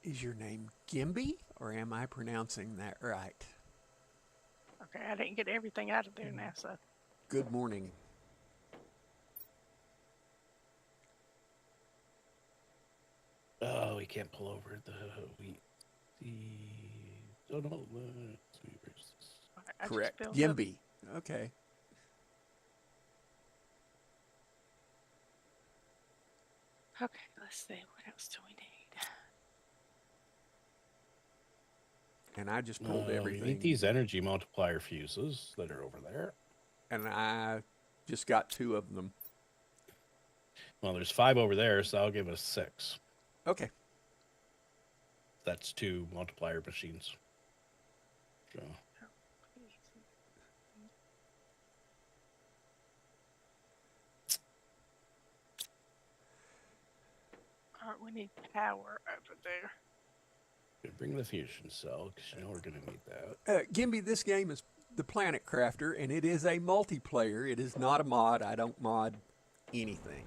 Is your name Gimby, or am I pronouncing that right? Okay, I didn't get everything out of there now, so Good morning. Oh, we can't pull over the wheat. Oh no, let's see, where's this? I just Correct. filled up. Gimby. Okay. Okay, let's see. What else do we need? And I just pulled You everything. need these energy multiplier fuses that are over there. And I just got 2 of them. Well, there's 5 over there, so that'll give us 6. Okay. That's 2 multiplier machines. So, All right, we need power over there. bring the fusion cell, because you know we're going to need that. Gimby, this game is the Planet Crafter, and it is a multiplayer. It is not a mod. I don't mod anything.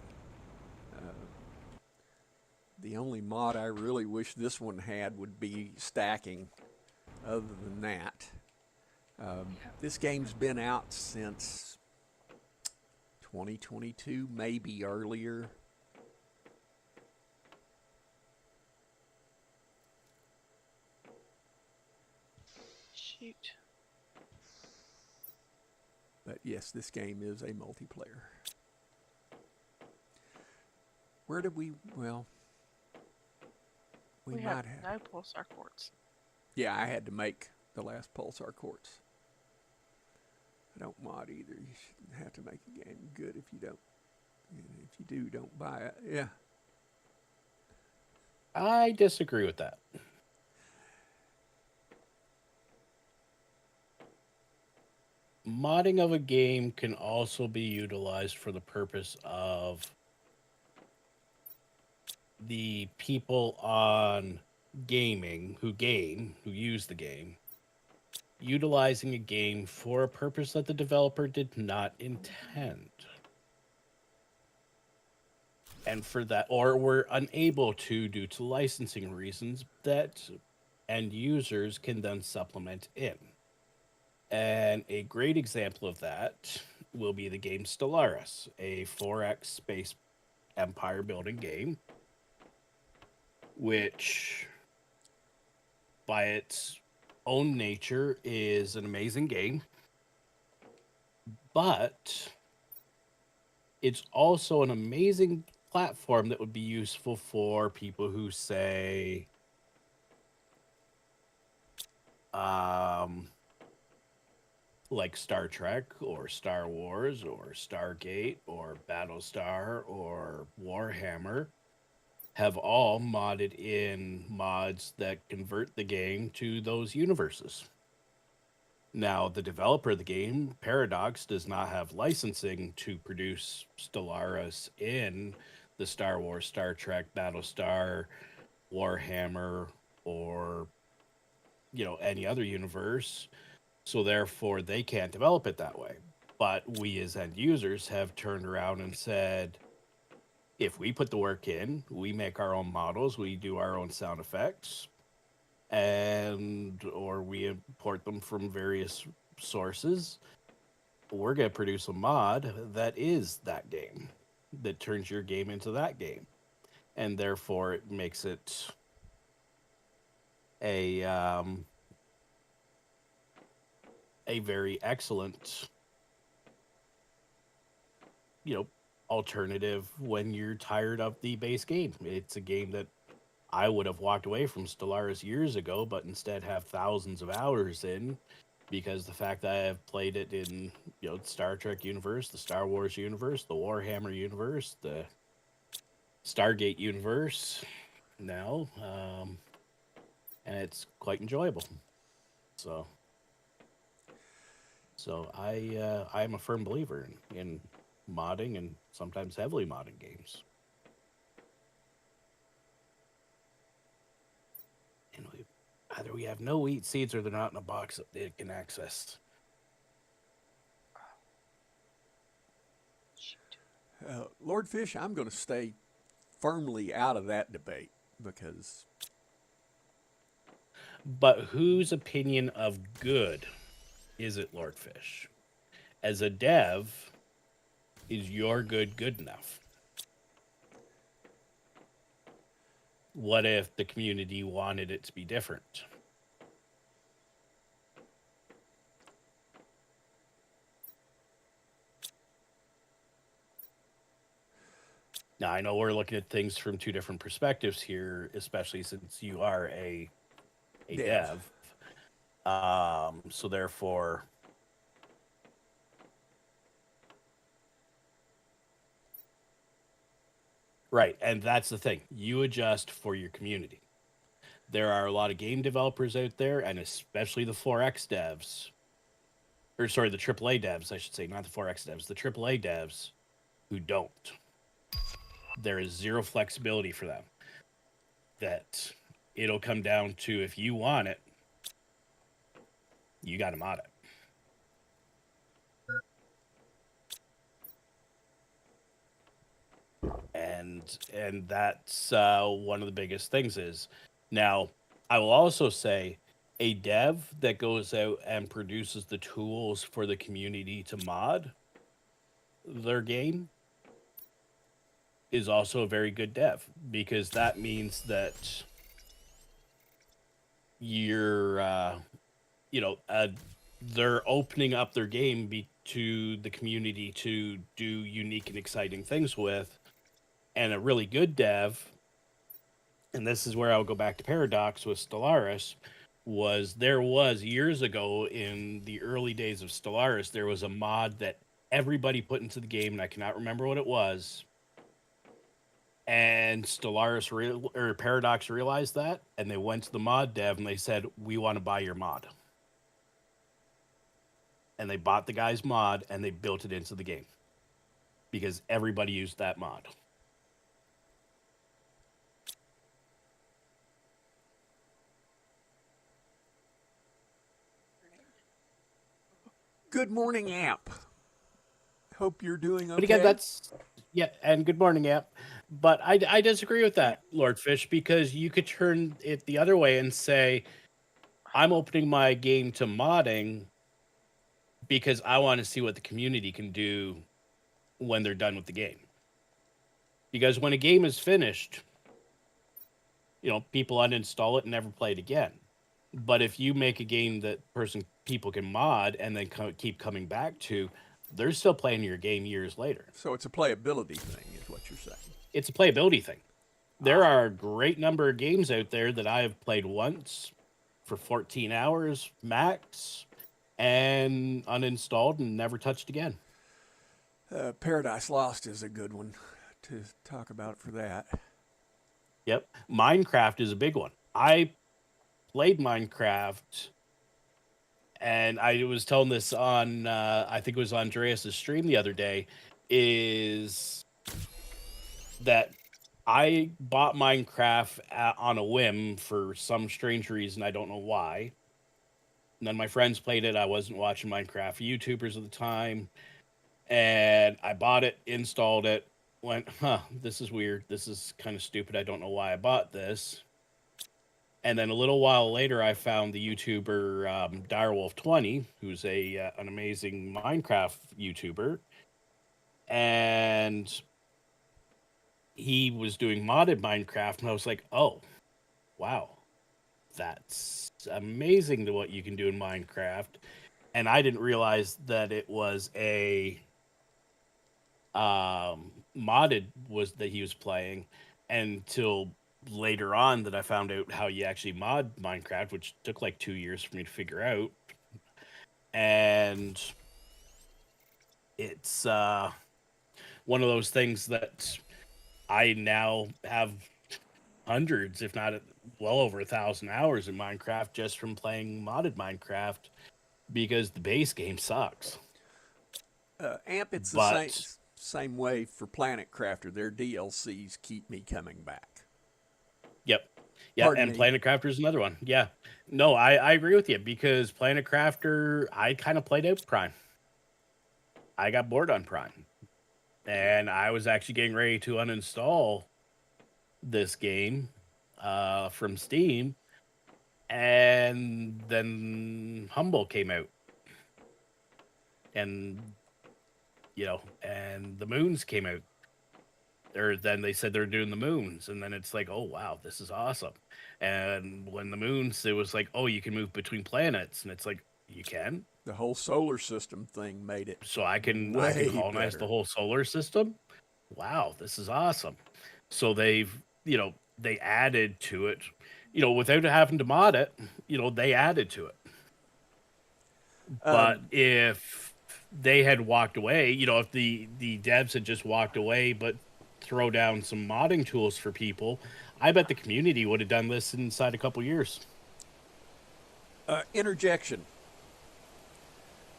The only mod I really wish this one had would be stacking. Other than that, this game's been out since 2022, maybe earlier. Shoot. But yes, this game is a multiplayer. Where did we, well, we We might have have. no pulsar quartz. Yeah, I had to make the last pulsar quartz. I don't mod either. You shouldn't have to make a game good if you don't. And if you do, don't buy it. Yeah. I disagree with that. Modding of a game can also be utilized for the purpose of the people on gaming who use the game, utilizing a game for a purpose that the developer did not intend. And for that, or were unable to due to licensing reasons that end users can then supplement in. And a great example of that will be the game Stellaris, a 4X space empire building game, which by its own nature is an amazing game, but it's also an amazing platform that would be useful for people who say like Star Trek or Star Wars or Stargate or Battlestar or Warhammer have all modded in mods that convert the game to those universes. Now, the developer of the game, Paradox, does not have licensing to produce Stellaris in the Star Wars, Star Trek, Battlestar, Warhammer, or any other universe. So therefore, they can't develop it that way. But we as end users have turned around and said, if we put the work in, we make our own models, we do our own sound effects, or we import them from various sources, we're going to produce a mod that is that game, that turns your game into that game. And therefore, it makes it a very excellent, alternative when you're tired of the base game. It's a game that I would have walked away from Stellaris years ago, but instead have thousands of hours in, because the fact that I have played it in the Star Trek universe, the Star Wars universe, the Warhammer universe, the Stargate universe now, and it's quite enjoyable. So I am a firm believer in modding, and sometimes heavily modding games. And either we have no wheat seeds or they're not in a box that they can access. Shoot. Lord Fish, I'm going to stay firmly out of that debate because But whose opinion of good is it, Lordfish? As a dev, is your good enough? What if the community wanted it to be different? Now, I know we're looking at things from two different perspectives here, especially since you are a Dev. dev. So therefore, right, and that's the thing. You adjust for your community. There are a lot of game developers out there, and especially the 4X devs, or sorry, the AAA devs, I should say, not the 4X devs, the AAA devs who don't. There is zero flexibility for them. That it'll come down to if you want it, you got to mod it. And that's one of the biggest things is now I will also say a dev that goes out and produces the tools for the community to mod their game is also a very good dev, because that means that you're they're opening up their game to the community to do unique and exciting things with. And a really good dev, and this is where I'll go back to Paradox with Stellaris, there was years ago in the early days of Stellaris, there was a mod that everybody put into the game, and I cannot remember what it was. And or Paradox realized that, and they went to the mod dev and they said, "We want to buy your mod." And they bought the guy's mod and they built it into the game because everybody used that mod. Good morning, Amp. Hope you're doing okay. But again, and good morning, Amp. But I disagree with that, Lord Fish, because you could turn it the other way and say, I'm opening my game to modding because I want to see what the community can do when they're done with the game. Because when a game is finished, people uninstall it and never play it again. But if you make a game that people can mod and then keep coming back to, they're still playing your game years later. So it's a playability thing, is what you're saying. It's a playability thing. There are a great number of games out there that I have played once for 14 hours max and uninstalled and never touched again. Paradise Lost is a good one to talk about for that. Yep. Minecraft is a big one. I played Minecraft, and I was telling this on, I think it was Andreas's stream the other day, is that I bought Minecraft on a whim for some strange reason. I don't know why. And then my friends played it. I wasn't watching Minecraft YouTubers at the time. And I bought it, installed it, went, this is weird. This is kind of stupid. I don't know why I bought this. And then a little while later, I found the YouTuber Direwolf20, who's an amazing Minecraft YouTuber. And he was doing modded Minecraft, and I was like, oh, wow. That's amazing to what you can do in Minecraft. And I didn't realize that it was a modded that he was playing until later on that I found out how you actually mod Minecraft, which took like 2 years for me to figure out. And it's one of those things that I now have hundreds, if not well over 1,000 hours in Minecraft just from playing modded Minecraft because the base game sucks. Amp, it's the same way for Planet Crafter. Their DLCs keep me coming back. Yep. Yeah, and Planet Crafter is another one. Yeah. No, I agree with you because Planet Crafter, I kind of played out Prime. I got bored on Prime. And I was actually getting ready to uninstall this game from Steam. And then Humble came out. And, and the moons came out. Or then they said they're doing the moons. And then it's like, oh, wow, this is awesome. And when the moons, it was like, oh, you can move between planets. And it's like, you can? The whole solar system thing made it So I can way colonize better. the whole solar system? Wow, this is awesome. So they added to it, without having to mod it, they added to it. But if they had walked away, if the devs had just walked away, but throw down some modding tools for people, I bet the community would have done this inside a couple years. Interjection.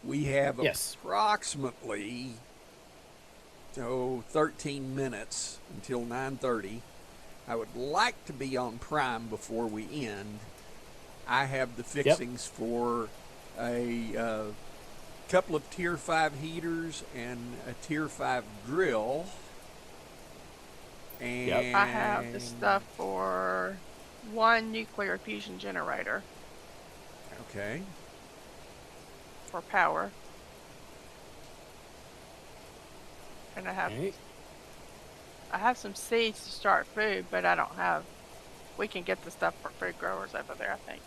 We have Yes. approximately 13 minutes until 9:30. I would like to be on Prime before we end. I have the fixings for a couple of Tier 5 heaters and a Tier 5 grill. And I have the stuff for one nuclear fusion generator Okay. for power. And Right? I have some seeds to start food, but I don't have. We can get the stuff for food growers over there, I think.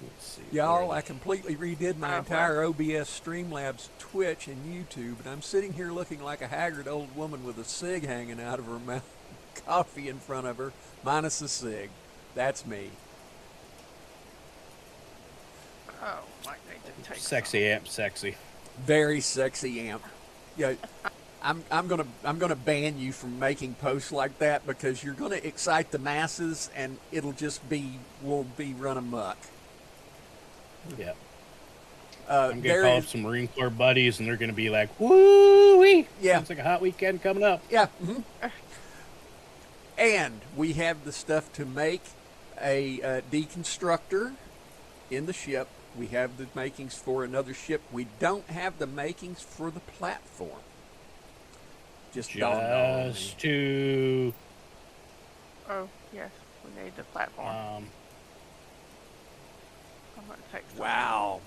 Let's see. Y'all, I completely redid my Oh, entire OBS Streamlabs Twitch and YouTube, and I'm sitting here looking like a haggard old woman with a cig hanging out of her mouth, coffee in front of her, minus a cig. That's me. Oh, might need to take Sexy amp, sexy. Very sexy amp. Yeah, I'm gonna ban you from making posts like that because you're gonna excite the masses, and we'll be run amok. Yeah. I'm gonna There call is- up some Marine Corps buddies, and they're gonna be like, "Woo-wee! Yeah. Sounds like a hot weekend coming up." Yeah. And we have the stuff to make a deconstructor in the ship. We have the makings for another ship. We don't have the makings for the platform. Just dawned on me. Just to Oh, yes, we need the platform. I'm going to take some. Wow.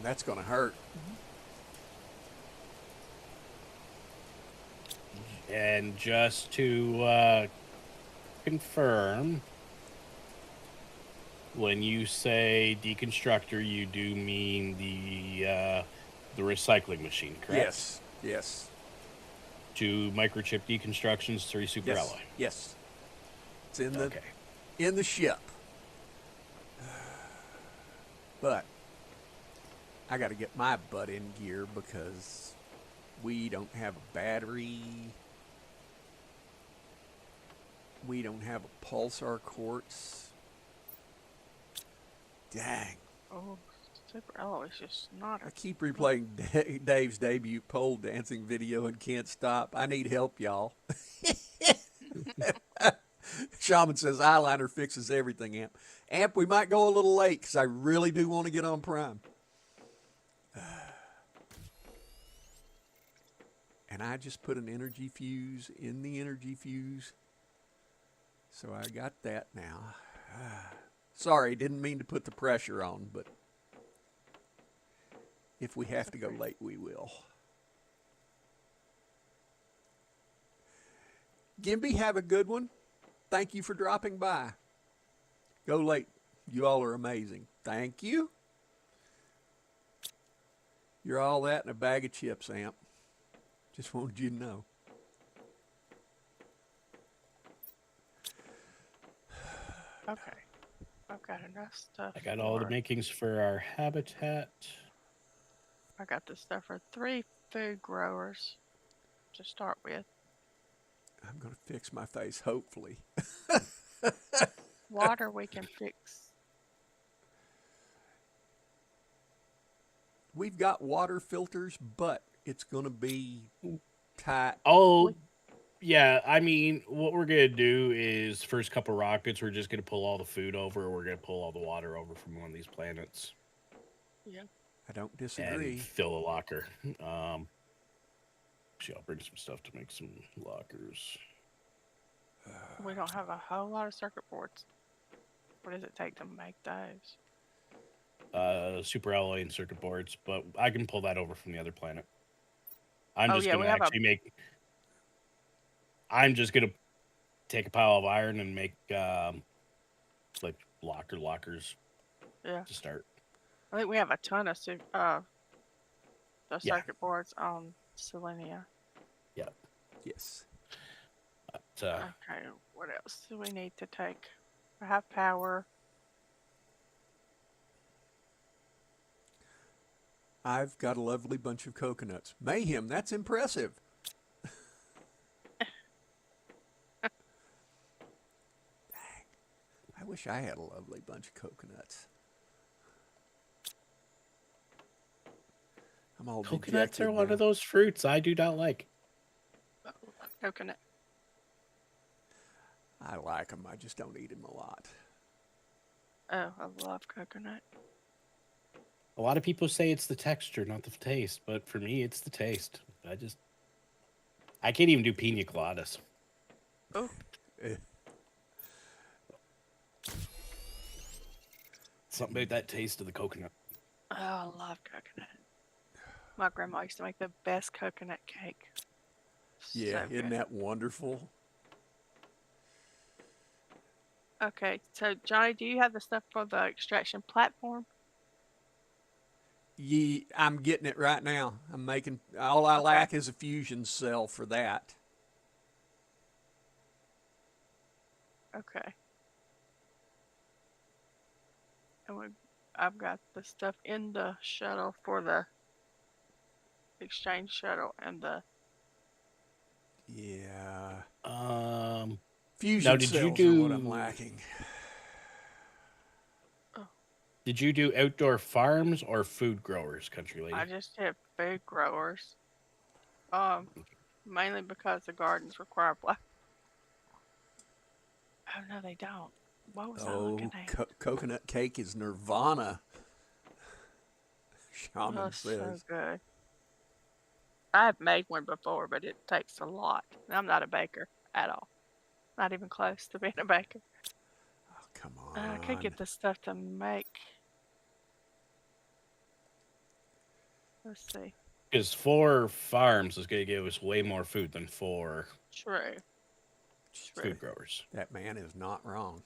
That's going to hurt. and just to confirm, when you say deconstructor, you do mean the recycling machine, correct? Yes. Yes. 2 microchip deconstructions, 3 super Yes. alloy. Yes. It's in the Okay. in the ship. But I got to get my butt in gear because we don't have a battery. We don't have a pulsar quartz. Dang. Oh, super alloy is just not I a. keep replaying Dave's debut pole dancing video and can't stop. I need help, y'all. Shaman says eyeliner fixes everything, Amp. Amp, we might go a little late because I really do want to get on Prime. And I just put an energy fuse in the energy fuse. So I got that now. Sorry, didn't mean to put the pressure on, but if we have to go late, we will. Gimby, have a good one. Thank you for dropping by. Go late. You all are amazing. Thank you. You're all that in a bag of chips, Amp. Just wanted you to know. Okay. I've got enough stuff. I got all the for- makings for our habitat. I got the stuff for 3 food growers to start with. I'm going to fix my face, hopefully. Water we can fix. We've got water filters, but it's going to be tight. Oh, yeah. I mean, what we're gonna do is first couple rockets, we're just gonna pull all the food over. We're gonna pull all the water over from one of these planets Yeah. I don't and disagree. fill a locker. Actually, I'll bring some stuff to make some lockers. We don't have a whole lot of circuit boards. What does it take to make those? Super alloy and circuit boards, but I can pull that over from the other planet. I'm Oh just yeah, gonna we have a. actually make. I'm just gonna take a pile of iron and make like lockers Yeah, to start. I think we have a ton of the Yeah. circuit boards on Selenia. Yeah. Yes. But, Okay, what else do we need to take? I have power. I've got a lovely bunch of coconuts. Mayhem, that's impressive. I wish I had a lovely bunch of coconuts. I'm all coconuts dejected are one now. of those fruits I do not like. Coconut. I like them. I just don't eat them a lot. Oh, I love coconut. A lot of people say it's the texture, not the taste, but for me, it's the taste. I can't even do pina coladas. Oh, Eh, Something about that taste of the coconut. I love coconut. My grandma used to make the best coconut cake. yeah, So isn't good. that wonderful? Okay, so Johnny, do you have the stuff for the extraction platform? I'm getting it right now. I'm making. All I Okay. lack is a fusion cell for that. Okay. And I've got the stuff in the shuttle for the exchange shuttle and the. Yeah, Now, fusion did you cells are what I'm do? lacking. Oh, Did you do outdoor farms or food growers, country I lady? just have food growers. Mainly because the gardens require black. Oh no, they don't. What was I looking Oh, at? coconut cake is nirvana. Oh, Shaman it's so says. good. I've made one before, but it takes a lot. And I'm not a baker at all. Not even close to being a baker. Oh, come I can't on. get the stuff to make. Let's see. Because 4 farms is going to give us way more food than 4 True. True. food growers. That man is not wrong.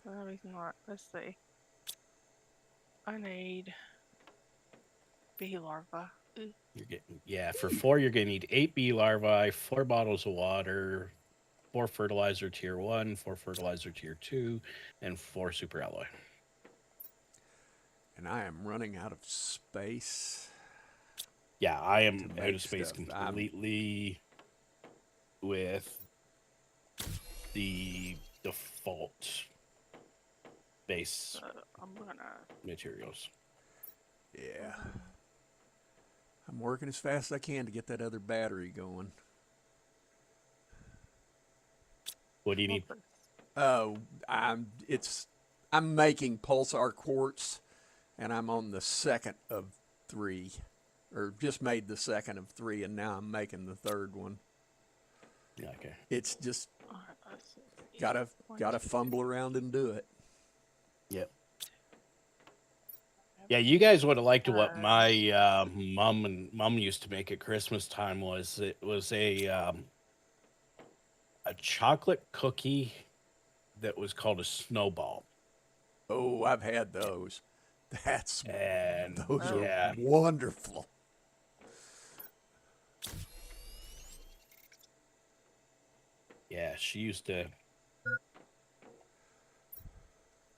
No, he's not. Let's see. I need bee larva. You're getting for 4. You're going to need 8 bee larvae, 4 bottles of water, 4 fertilizer tier 1, 4 fertilizer tier 2, and 4 super alloy. And I am running out of space. Yeah, I am To out make of space stuff. completely with the default base I'm gonna. materials. Yeah. I'm working as fast as I can to get that other battery going. What do you need? Oh, I'm making pulsar quartz, and I'm on the second of 3, or just made the second of 3, and now I'm making the third one. Yeah, okay. It's just Alright, let's see. gotta fumble around and do it. Yep. Yeah, you guys would have liked what my mom used to make at Christmas time. It was a chocolate cookie that was called a snowball. Oh, I've had those. And Those yeah, are wonderful. yeah, she used to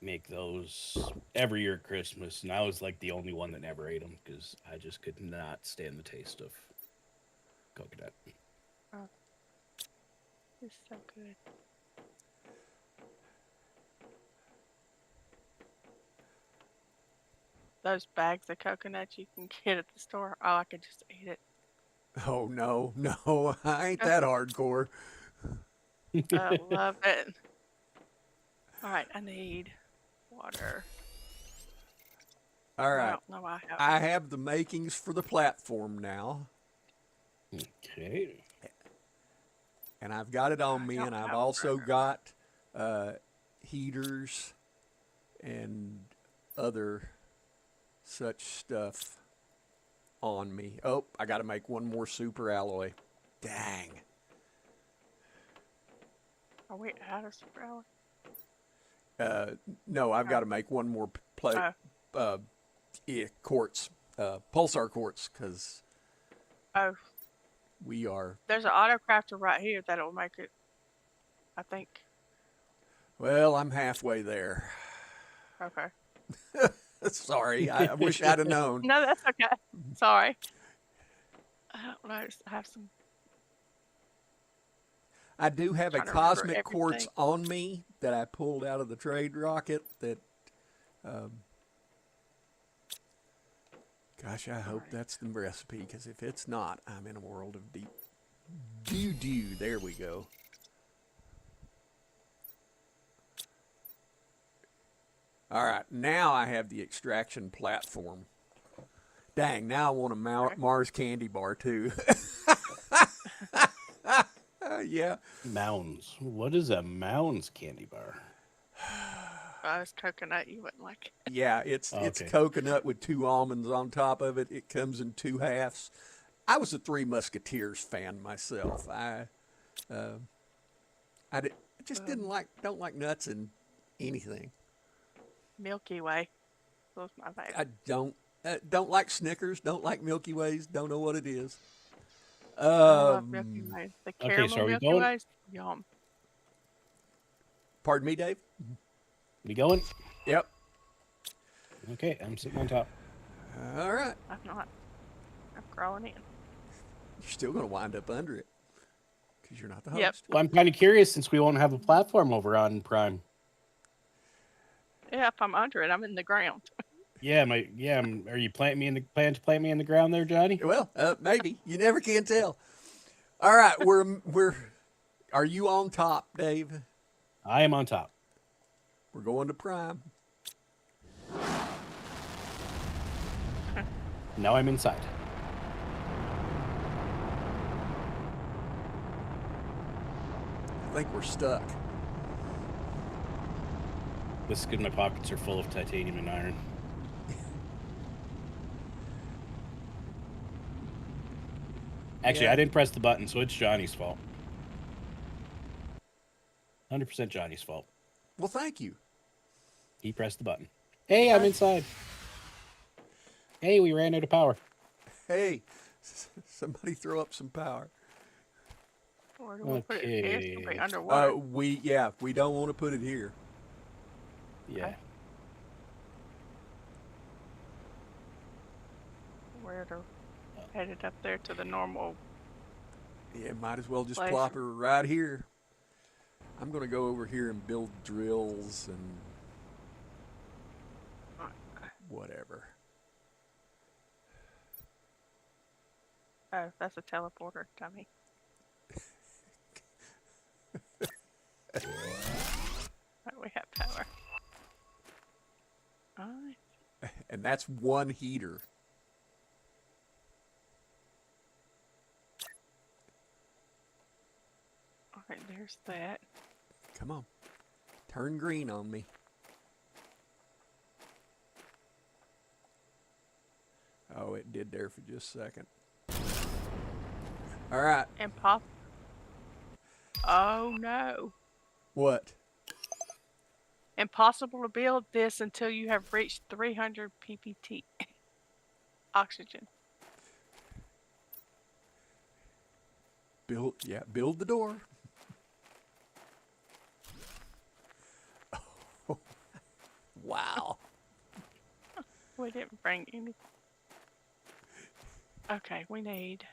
make those every year at Christmas, and I was like the only one that never ate them because I just could not stand the taste of coconut. It's so good. Those bags of coconuts you can get at the store. Oh, I could just eat it. Oh no, no, I ain't that hardcore. I love it. All right, I need water. All I right, don't know why I have. I have the makings for the platform now, Okay. and I've got it on I me, don't and I've have also water. got heaters and other such stuff on me. Oh, I got to make one more super alloy. Dang. Are we out of super alloy? No, I've got to make one more Oh. quartz, pulsar quartz, because Oh, we are. there's an auto crafter right here that'll make it, I think. Well, I'm halfway there. Okay. Sorry, I wish I'd have known. No, that's okay. Sorry. I don't know. I have some. I do have a Trying to remember cosmic quartz everything. on me that I pulled out of the trade rocket that, gosh, I hope that's the recipe, because if it's not, I'm in a world of deep doo-doo. There we go. All right, now I have the extraction platform. Dang, now I want a Mars candy bar too. Yeah. Mounds. What is a Mounds candy bar? It's coconut. You wouldn't like it. Yeah, it's Okay. coconut with 2 almonds on top of it. It comes in 2 halves. I was a Three Musketeers fan myself. Just don't like nuts in anything. Milky Way. Those my favorite. I don't like Snickers. Don't like Milky Ways. Don't know what it is. I love Milky Ways. The okay, caramel so are we Milky going- Ways. Yum. Pardon me, Dave. We going? Yep. Okay, I'm sitting on top. All right. I'm not. I'm crawling in. You're still going to wind up under it because you're not the host. Yep. Well, I'm kind of curious since we won't have a platform over on Prime. Yeah, if I'm under it, I'm in the ground. Yeah, are you plan to plant me in the ground there, Johnny? Well, maybe. You never can tell. All right, are you on top, Dave? I am on top. We're going to Prime. Now I'm inside. I think we're stuck. This is good. My pockets are full of titanium and iron. Actually, Yeah. I didn't press the button, so it's Johnny's fault. 100% Johnny's fault. Well, thank you. He pressed the button. Hey, I'm inside. Hey, we ran out of power. Hey, somebody throw up some power. Where do we put it? It's Okay. gonna be underwater. We don't want to put it here. Yeah. Where to head it up there to the normal. Yeah, might as well just Place. plop her right here. I'm going to go over here and build drills and whatever. Oh, that's a teleporter, dummy. We have power. Alright. And that's one heater. Alright, there's that. Come on. Turn green on me. Oh, it did there for just a second. All right. And pop. Oh no. What? Impossible to build this until you have reached 300 ppt. Oxygen. Build the door. Wow. We didn't bring any. Okay, we need.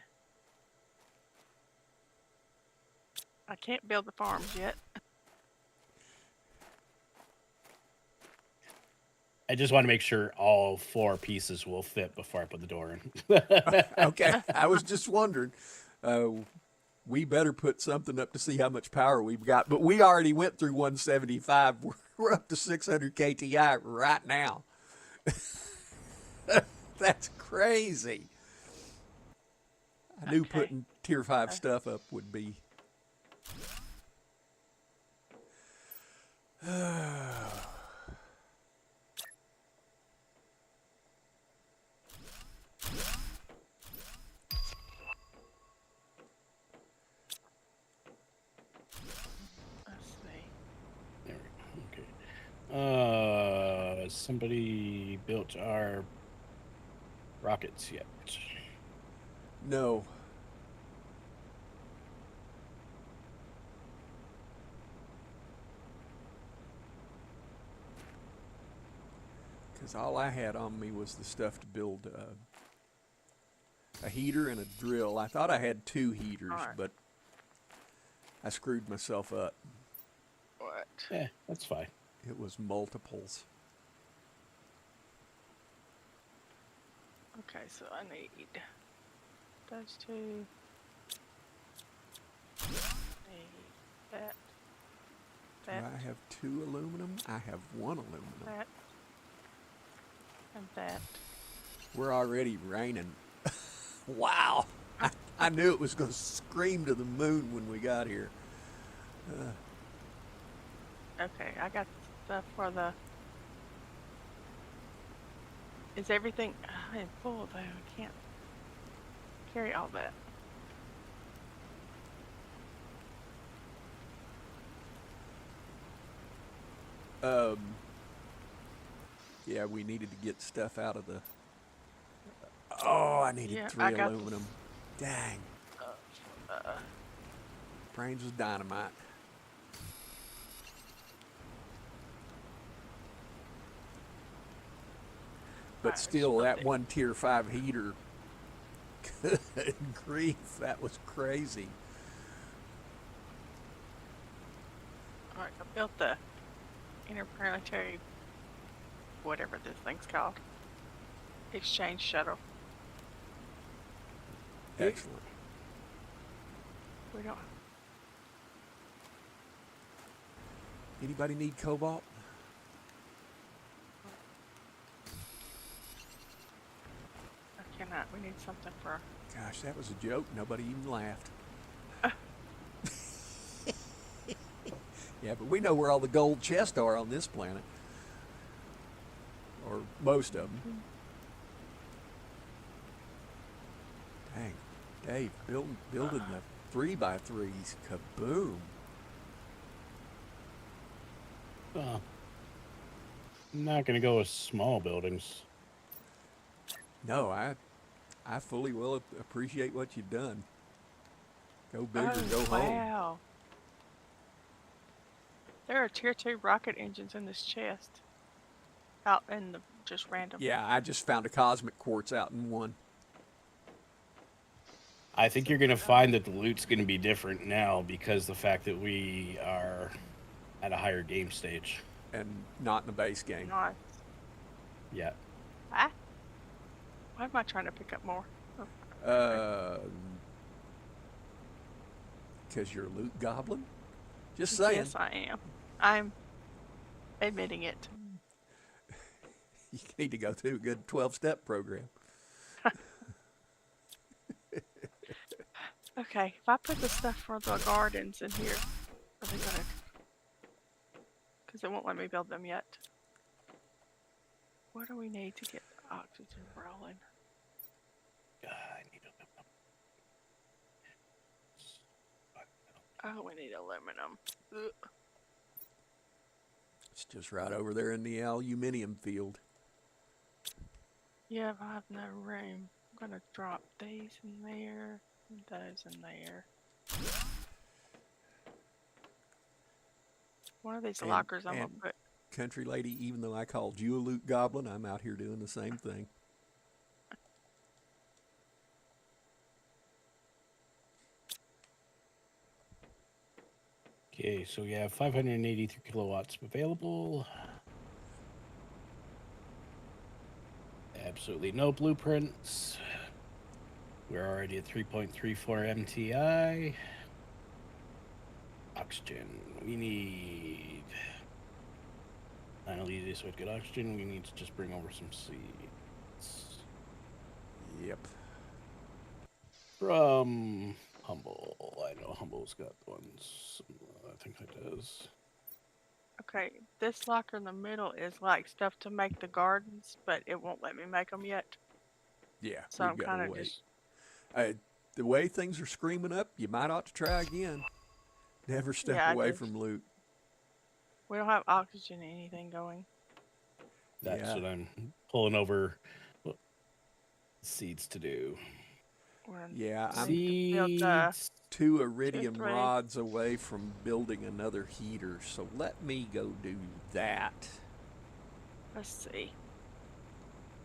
I can't build the farms yet. I just want to make sure all 4 pieces will fit before I put the door in. Okay. I was just wondering. We better put something up to see how much power we've got. But we already went through 175. We're up to 600 KTI right now. That's crazy. I knew Okay. putting tier 5 stuff up would be. Somebody built our rockets yet? No. Because all I had on me was the stuff to build a heater and a drill. I thought I had 2 heaters, Alright. but I screwed myself up. What? Yeah, that's fine. It was multiples. Okay, so I need those 2. Need that. Do That. I have 2 aluminum? I have 1 aluminum. That. And that. We're already raining. Wow. I knew it was going to scream to the moon when we got here. Okay, I got stuff for the. Is everything? I'm full though. I can't carry all that. Yeah, we needed to get stuff out of the. Oh, I needed Yeah, 3 I got aluminum. Dang. Brains was dynamite. But Alright, still, let's that see. 1 tier 5 heater. Good grief, that was crazy. Alright, I built the interplanetary, whatever this thing's called, exchange shuttle. Excellent. We don't. Anybody need cobalt? I cannot. We need something for. Gosh, that was a joke. Nobody even laughed. Yeah, but we know where all the gold chests are on this planet. Or most of them. Dang. Dave, building the 3x3s. Kaboom. Well, I'm not going to go with small buildings. No, I fully will appreciate what you've done. Go big or go home. Wow. There are tier 2 rocket engines in this chest. Out in the just random. Yeah, I just found a cosmic quartz out in one. I think you're going to find that the loot's going to be different now because the fact that we are at a higher game stage. And not in the base game. Nice. Yeah. Ah. Why am I trying to pick up more? Because you're a loot goblin? Just saying. Yes, I am. I'm admitting it. You need to go through a good 12-step program. Okay, if I put the stuff for the gardens in here, are they gonna? Because it won't let me build them yet. What do we need to get oxygen rolling? I need Oh, we need aluminum. Ugh. It's just right over there in the aluminium field. Yeah, but I have no room. I'm gonna drop these in there, and those in there. One of these And- lockers I'm gonna and- put. Country lady, even though I called you a loot goblin, I'm out here doing the same thing. Okay, so we have 583 kilowatts available. Absolutely no blueprints. We're already at 3.34 MTI. Oxygen. We need. Finally, this would get oxygen. We need to just bring over some seeds. Yep. From Humble. I know Humble's got ones. I think it does. Okay, this locker in the middle is like stuff to make the gardens, but it won't let me make them yet. Yeah, So we've I'm got kind to of wait. just. The way things are screaming up, you might ought to try again. Never step Yeah, I away did. from loot. We don't have oxygen or anything going. That's Yeah. what I'm pulling over seeds to do. We're in, Yeah, we I'm need to build Seeds. 2 iridium three. rods away from building another heater, so let me go do that. Let's see.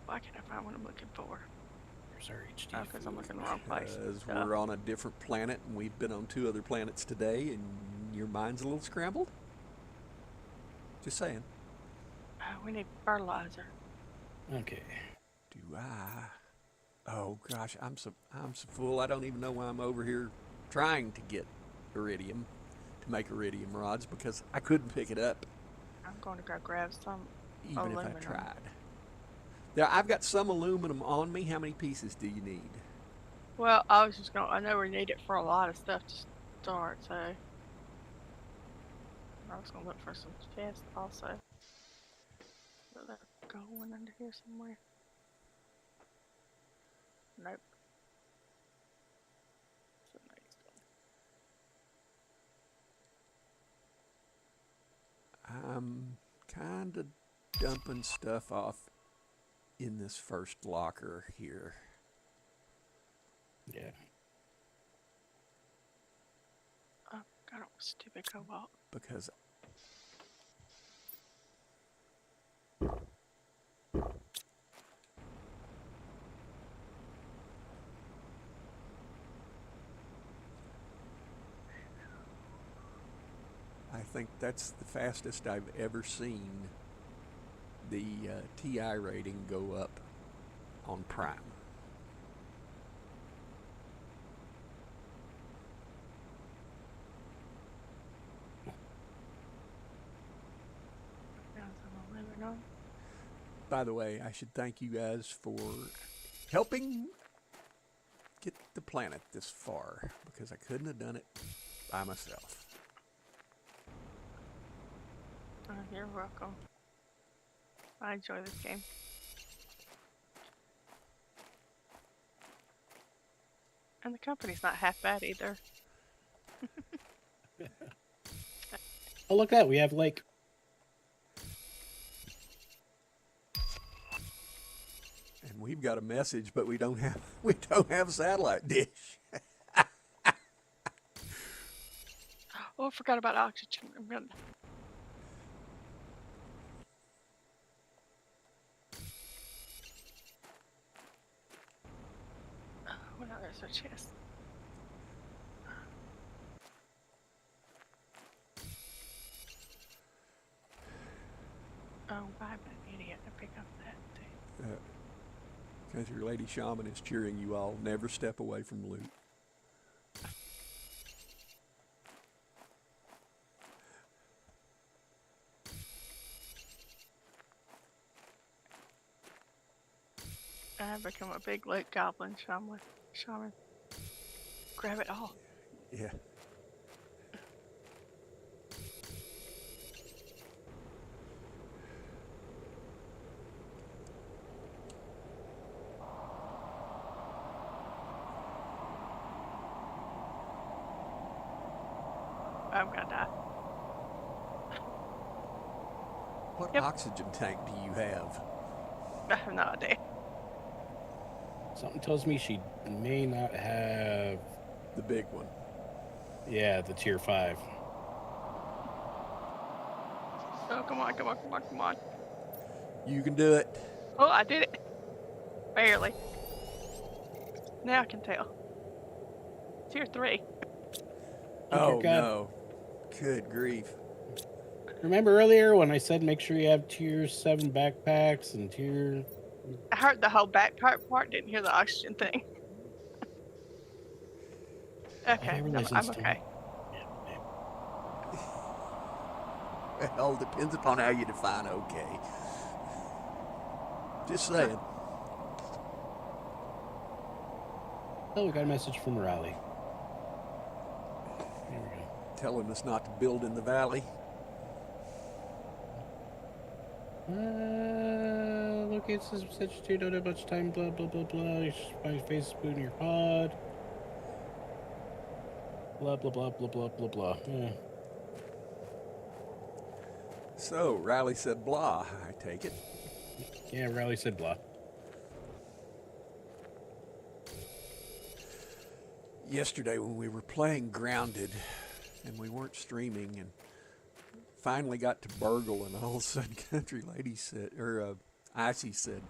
Why can't I find what I'm looking for? Where's our HD Oh, because I'm food? looking in the wrong place. Because Duh. we're on a different planet and we've been on 2 other planets today, and your mind's a little scrambled. Just saying. Oh, we need fertilizer. Okay. Do I? Oh gosh, I'm so full. I don't even know why I'm over here trying to get iridium to make iridium rods because I couldn't pick it up I'm going to go grab some. even if I Aluminum. tried. Now I've got some aluminum on me. How many pieces do you need? Well, I was just going to, I know we need it for a lot of stuff to start, so. I was going to look for some chests also. Will there go one under here somewhere? Nope. It's the next one. I'm kind of dumping stuff off in this first locker here Yeah. Oh, God, stupid cobalt. because I think that's the fastest I've ever seen the TI rating go up on Prime. Found some aluminum. By the way, I should thank you guys for helping get the planet this far because I couldn't have done it by myself. Oh, you're welcome. I enjoy this game. And the company's not half bad either. Oh, look at that. We have like And we've got a message, but we don't have a satellite dish. Oh, I forgot about oxygen. I'm gonna... Oh, now there's a chest. Oh, I'm an idiot. I pick up that thing. Because your lady shaman is cheering you all. Never step away from loot. I've become a big loot goblin shaman. Grab it all. Yeah. I'm gonna die. What Yep. oxygen tank do you have? I have no idea. something tells me she may not have. The big one. Yeah, the tier 5. Oh, come on, come on, come on, come on. You can do it. Oh, I did it. Barely. Now I can tell. Tier 3. Oh God. no. Good grief. Remember earlier when I said make sure you have tier 7 backpacks and tier. I heard the whole back part, didn't hear the oxygen thing. Okay, I I'm realize it's okay. Well, depends upon how you define okay. Just saying. Oh, we got a message from Raleigh. Here we go. Telling us not to build in the valley. Locate such two, don't have much time, blah, blah, blah, blah. You should find face spoon in your pod. Blah, blah, blah, blah, blah, blah, blah. Yeah. So Riley said blah, I take it. Yeah, Riley said blah. Yesterday when we were playing Grounded and we weren't streaming and finally got to Burgle, and all of a sudden Country Lady said, or Icy said,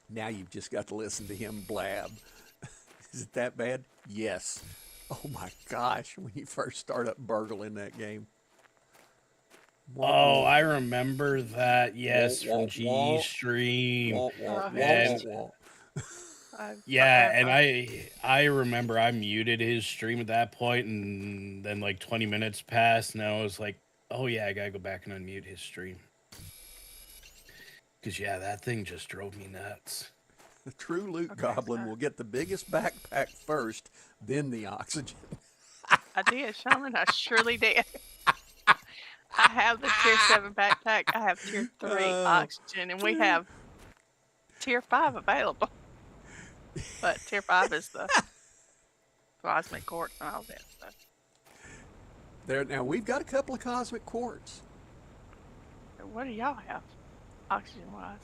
now you've just got to listen to him blab. Is it that bad? Yes. Oh my gosh, when you first start up Burgle in that game. Oh, I remember that. Yes, Wah, from wah, G Stream. Wah, wah, And- wah, wah. Yeah, and Forever. I remember I muted his stream at that point, and then like 20 minutes passed, and I was like, oh yeah, I gotta go back and unmute his stream. Because yeah, that thing just drove me nuts. The true loot Okay, goblin so- will get the biggest backpack first, then the oxygen. I did, Shaman. I surely did. I have the tier 7 backpack. I have tier 3 Oh. oxygen, and we have tier 5 available. But tier 5 is the cosmic quartz and all that stuff. There now we've got a couple of cosmic quartz. What do y'all have, oxygen wise?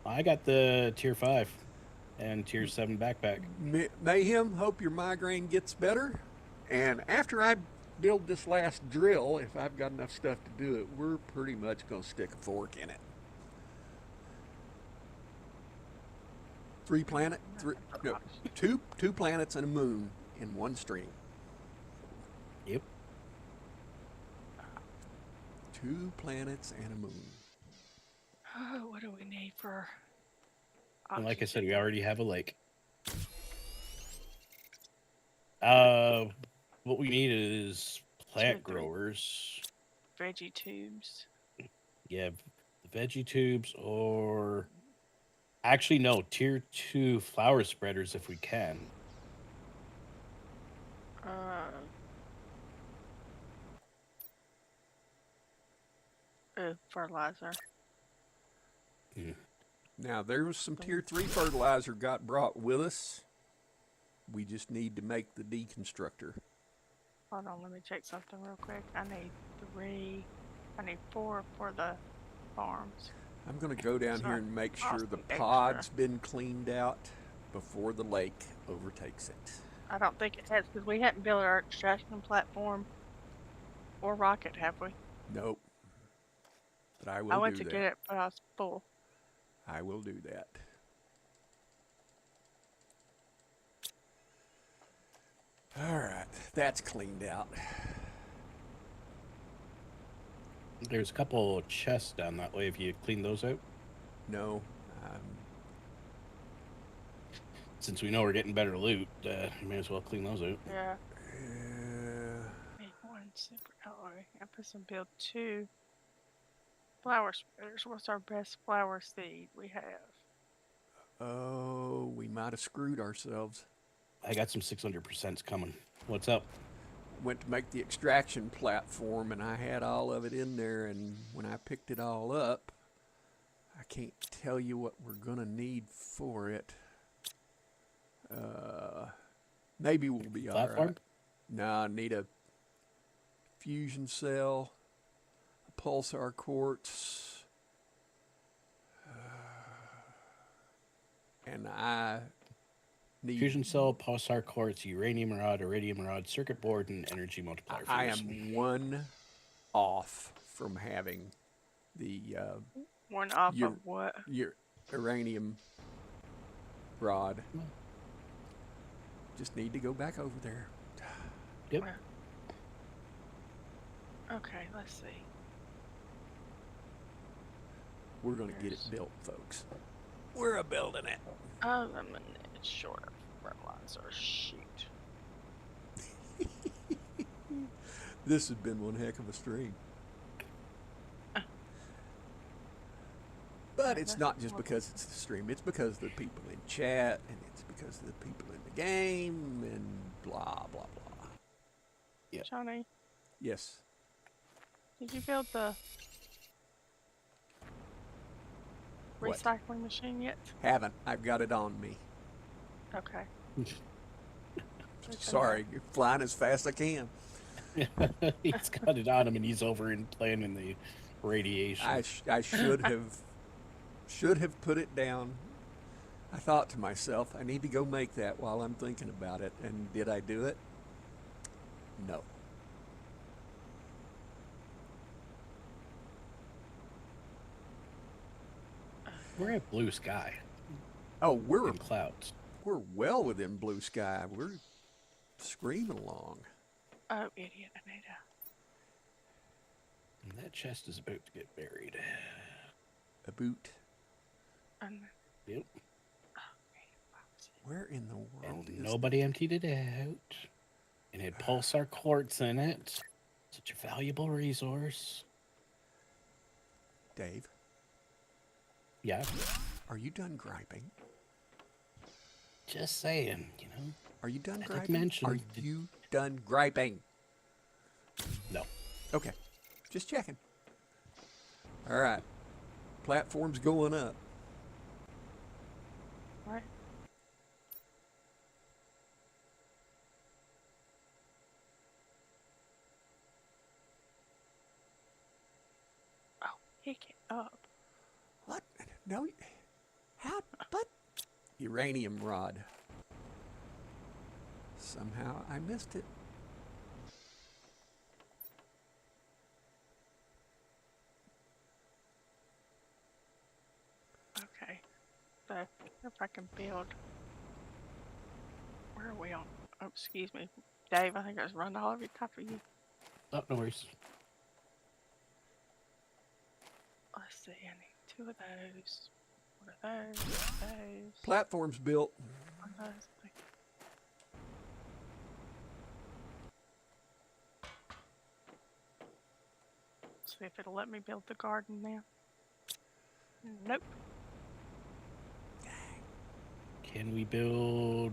I got the tier 5 and tier 7 backpack. Mayhem, hope your migraine gets better. And after I build this last drill, if I've got enough stuff to do it, we're pretty much going to stick a fork in it. 3 planet, no, two planets and a moon in one stream. Yep. 2 planets and a moon. Oh, what do we need for And like I said, we oxygen? already have a lake. What we need is plant Tier 3. growers. Veggie tubes. Yeah, the veggie tubes, or actually no, tier 2 flower spreaders if we can. Fertilizer. Now there was some tier 3 fertilizer got brought with us. We just need to make the deconstructor. Hold on, let me check something real quick. I need 3. I need 4 for the farms. I'm going to go down here Sorry. and make sure the Awesome, extra. pod's been cleaned out before the lake overtakes it. I don't think it has, because we hadn't built our extraction platform or rocket, have we? Nope. But I will I went do to that. get it, but I was full. I will do that. All right, that's cleaned out. There's a couple chests down that way if you clean those out. No, Since we know we're getting better loot, you may as well clean those out. Yeah. uh, Need 1 super. Oh, I put some build 2 flower spreaders. What's our best flower seed we have? oh, we might have screwed ourselves. I got some 600% coming. What's up? Went to make the extraction platform and I had all of it in there, and when I picked it all up, I can't tell you what we're gonna need for it. Maybe we'll be all Platform? right. No, I need a fusion cell, a pulsar quartz, and I need Fusion cell, pulsar quartz, uranium rod, iridium rod, circuit board, and energy multiplier. I fuse. am 1 off from having the 1 off You're- of what? your uranium rod. Just need to go back over there. Yep. Okay, let's see. We're gonna get it built, folks. We're a building it. Eliminate short of fertilizer. Shoot. This has been one heck of a stream. But it's not just because it's the stream. It's because of the people in chat, and it's because of the people in the game, and blah, blah, blah. Yep. Johnny, Yes. did you build the What? recycling machine yet? Haven't. I've got it on me. Okay. Sorry. You're flying as fast as I can. He's got it on him, and he's over and playing in the radiation. I should have put it down. I thought to myself, I need to go make that while I'm thinking about it. And did I do it? No. We're at blue sky Oh, we're and clouds. well within blue sky. We're screaming along. Oh, idiot, Anita. And that chest is about to get buried. A boot. And, Yep. Where in the world And is nobody emptied it out. And it had pulsar quartz in it. Such a valuable resource. Dave? Yeah. Are you done griping? Just saying, you know. Are you done I did griping? mention Are the- you done griping? No. Okay. Just checking. All right. Platform's going up. what? Oh, he get up. What? No. How? But uranium rod. Somehow I missed it. Okay. So, if I can build. Where are we on? Oh, excuse me. Dave, I think I was running all over top of you. Oh, no worries. Let's see, I need 2 of those. 1 of those. Platform's built. 1 of those. See if it'll let me build the garden now. Nope. Can we build?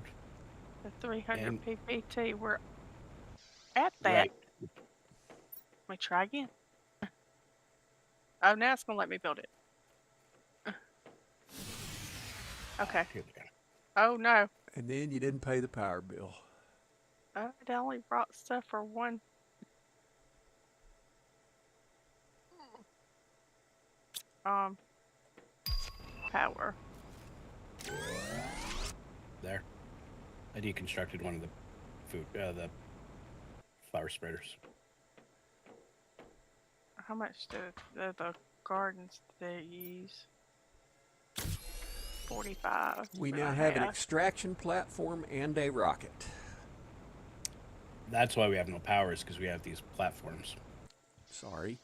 The 300 And- PPT. We're at that. Right. Let me try again. Oh, now it's gonna let me build it. Okay. Here we go. Oh no. And then you didn't pay the power bill. It only brought stuff for 1. Power. There. I deconstructed one of the the flower spreaders. How much do the gardens do they use? 45. We for now my have an half. extraction platform and a rocket. That's why we have no power, is because we have these platforms. Sorry.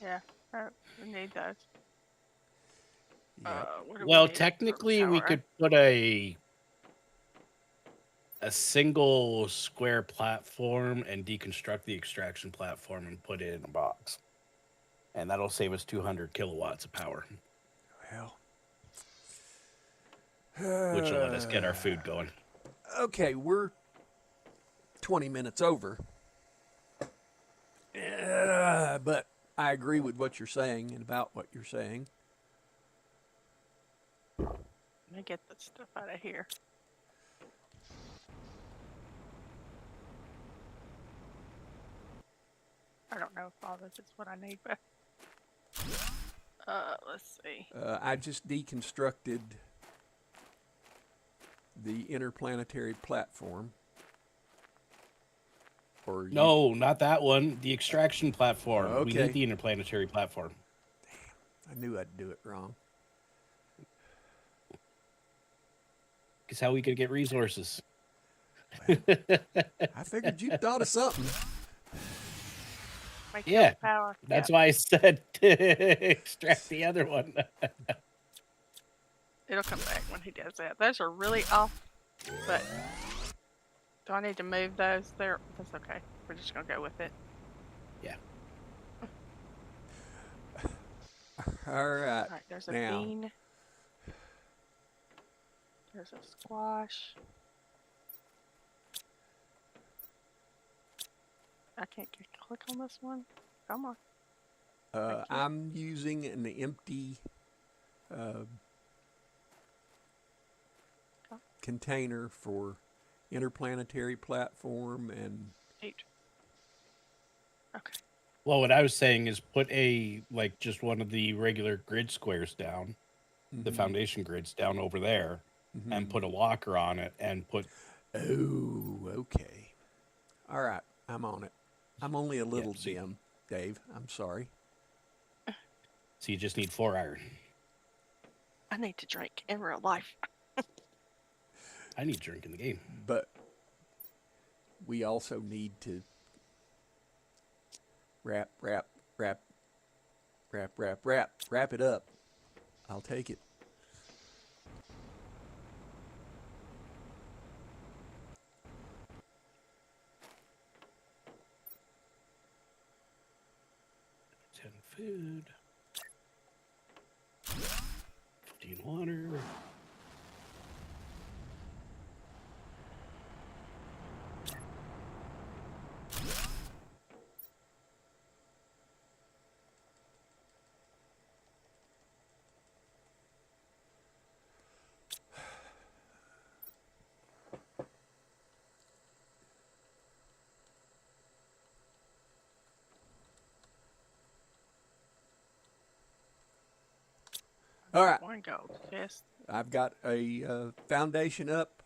Yeah, we need those. Yeah. What do we Well, need for technically, we power? could put a single square platform and deconstruct the extraction platform and put it in a box, and that'll save us 200 kilowatts of power, Well. which will let us get our food going. Okay, we're 20 minutes over. But I agree with what you're saying and about what you're saying. Let me get that stuff out of here. I don't know if all this is what I need, but let's see. I just deconstructed the interplanetary platform. Or you- No, not that one. The extraction platform. We Okay. need the interplanetary platform. I knew I'd do it wrong. Because how we could get resources. I figured you thought of something. Make Yeah, the power. That's Yeah, why I said extract the other one. it'll come back when he does that. Those are really off, but do I need to move those? That's okay. We're just gonna go with it. Yeah. All right. All right, there's a Now. bean. There's a squash. I can't click on this one. Come on. Thank you. I'm using an empty container for interplanetary platform and Eight. Okay. Well, what I was saying is put just one of the regular grid squares down, the foundation grids down over there, and put a locker on it and put. Oh, okay. All right, I'm on it. I'm only a little see. dim, Dave. I'm sorry. So you just need 4 iron. I need to drink in real life. I need to drink in the game. But we also need to wrap it up. I'll take it. Food. 15 water. All right. One gold. Yes. I've got a foundation up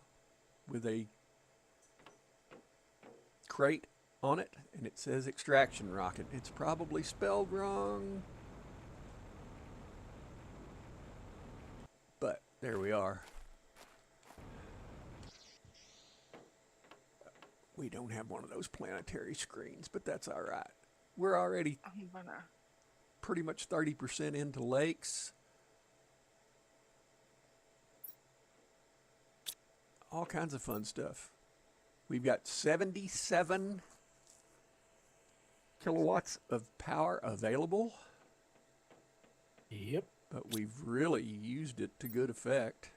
with a crate on it, and it says extraction rocket. It's probably spelled wrong, but there we are. We don't have one of those planetary screens, but that's all right. We're already I'm gonna. pretty much 30% into lakes. All kinds of fun stuff. We've got 77 kilowatts of power available, Yep. but we've really used it to good effect.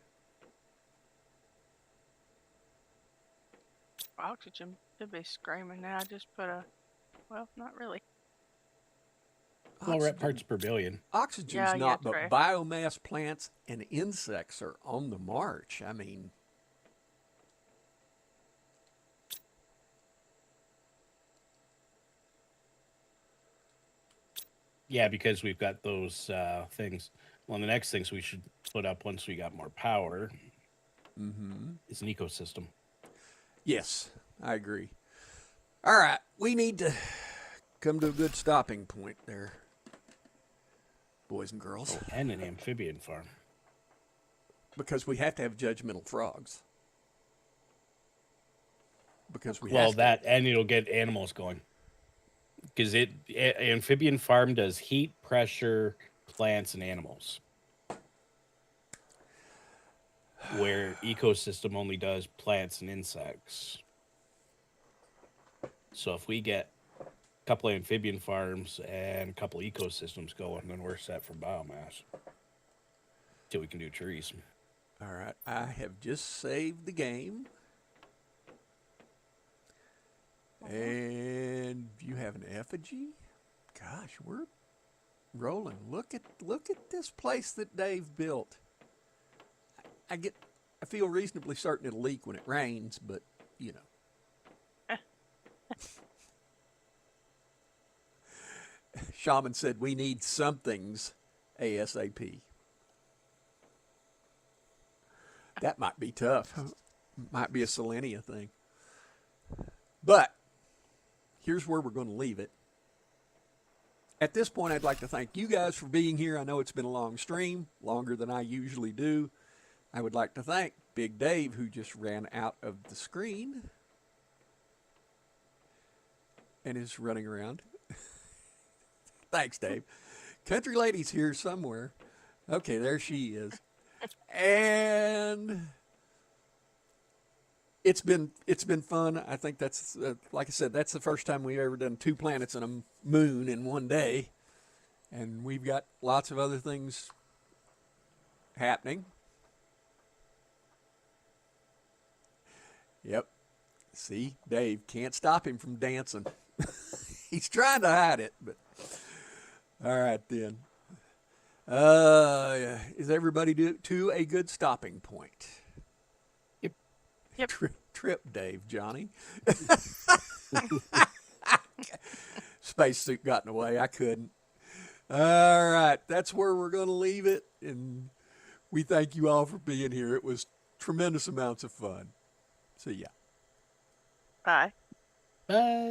Oxygen should be screaming now. I just put a. Well, not really. Well, we're at parts per billion. Oxygen's Yeah, not, true. but biomass plants and insects are on the march. I mean, Yeah, because we've got those things. Well, the next things we should put up once we got more power is an ecosystem. yes, I agree. All right, we need to come to a good stopping point there, boys and girls, And an amphibian farm. because we have to have judgmental frogs. Because we Well, have to. that and it'll get animals going. Because amphibian farm does heat, pressure, plants, and animals. Where ecosystem only does plants and insects. So if we get a couple of amphibian farms and a couple of ecosystems going, then we're set for biomass. Till we can do trees. All right, I have just saved the game. And you have an effigy? Gosh, we're rolling. Look at this place that Dave built. I feel reasonably certain it'll leak when it rains, but you know. Shaman said we need somethings ASAP. That might be tough. Might be a Selenia thing. But here's where we're going to leave it. At this point, I'd like to thank you guys for being here. I know it's been a long stream, longer than I usually do. I would like to thank Big Dave, who just ran out of the screen and is running around. Thanks, Dave. Country Lady's here somewhere. Okay, there she is. And it's been fun. I think that's like I said, that's the first time we've ever done 2 planets and a moon in one day, and we've got lots of other things happening. Yep. See, Dave can't stop him from dancing. He's trying to hide it, but all right then. Is everybody to a good stopping point? Yep. Trip, Dave, Johnny. spacesuit got in the way. I couldn't. All right, that's where we're going to leave it. And we thank you all for being here. It was tremendous amounts of fun. See ya. Bye. Bye.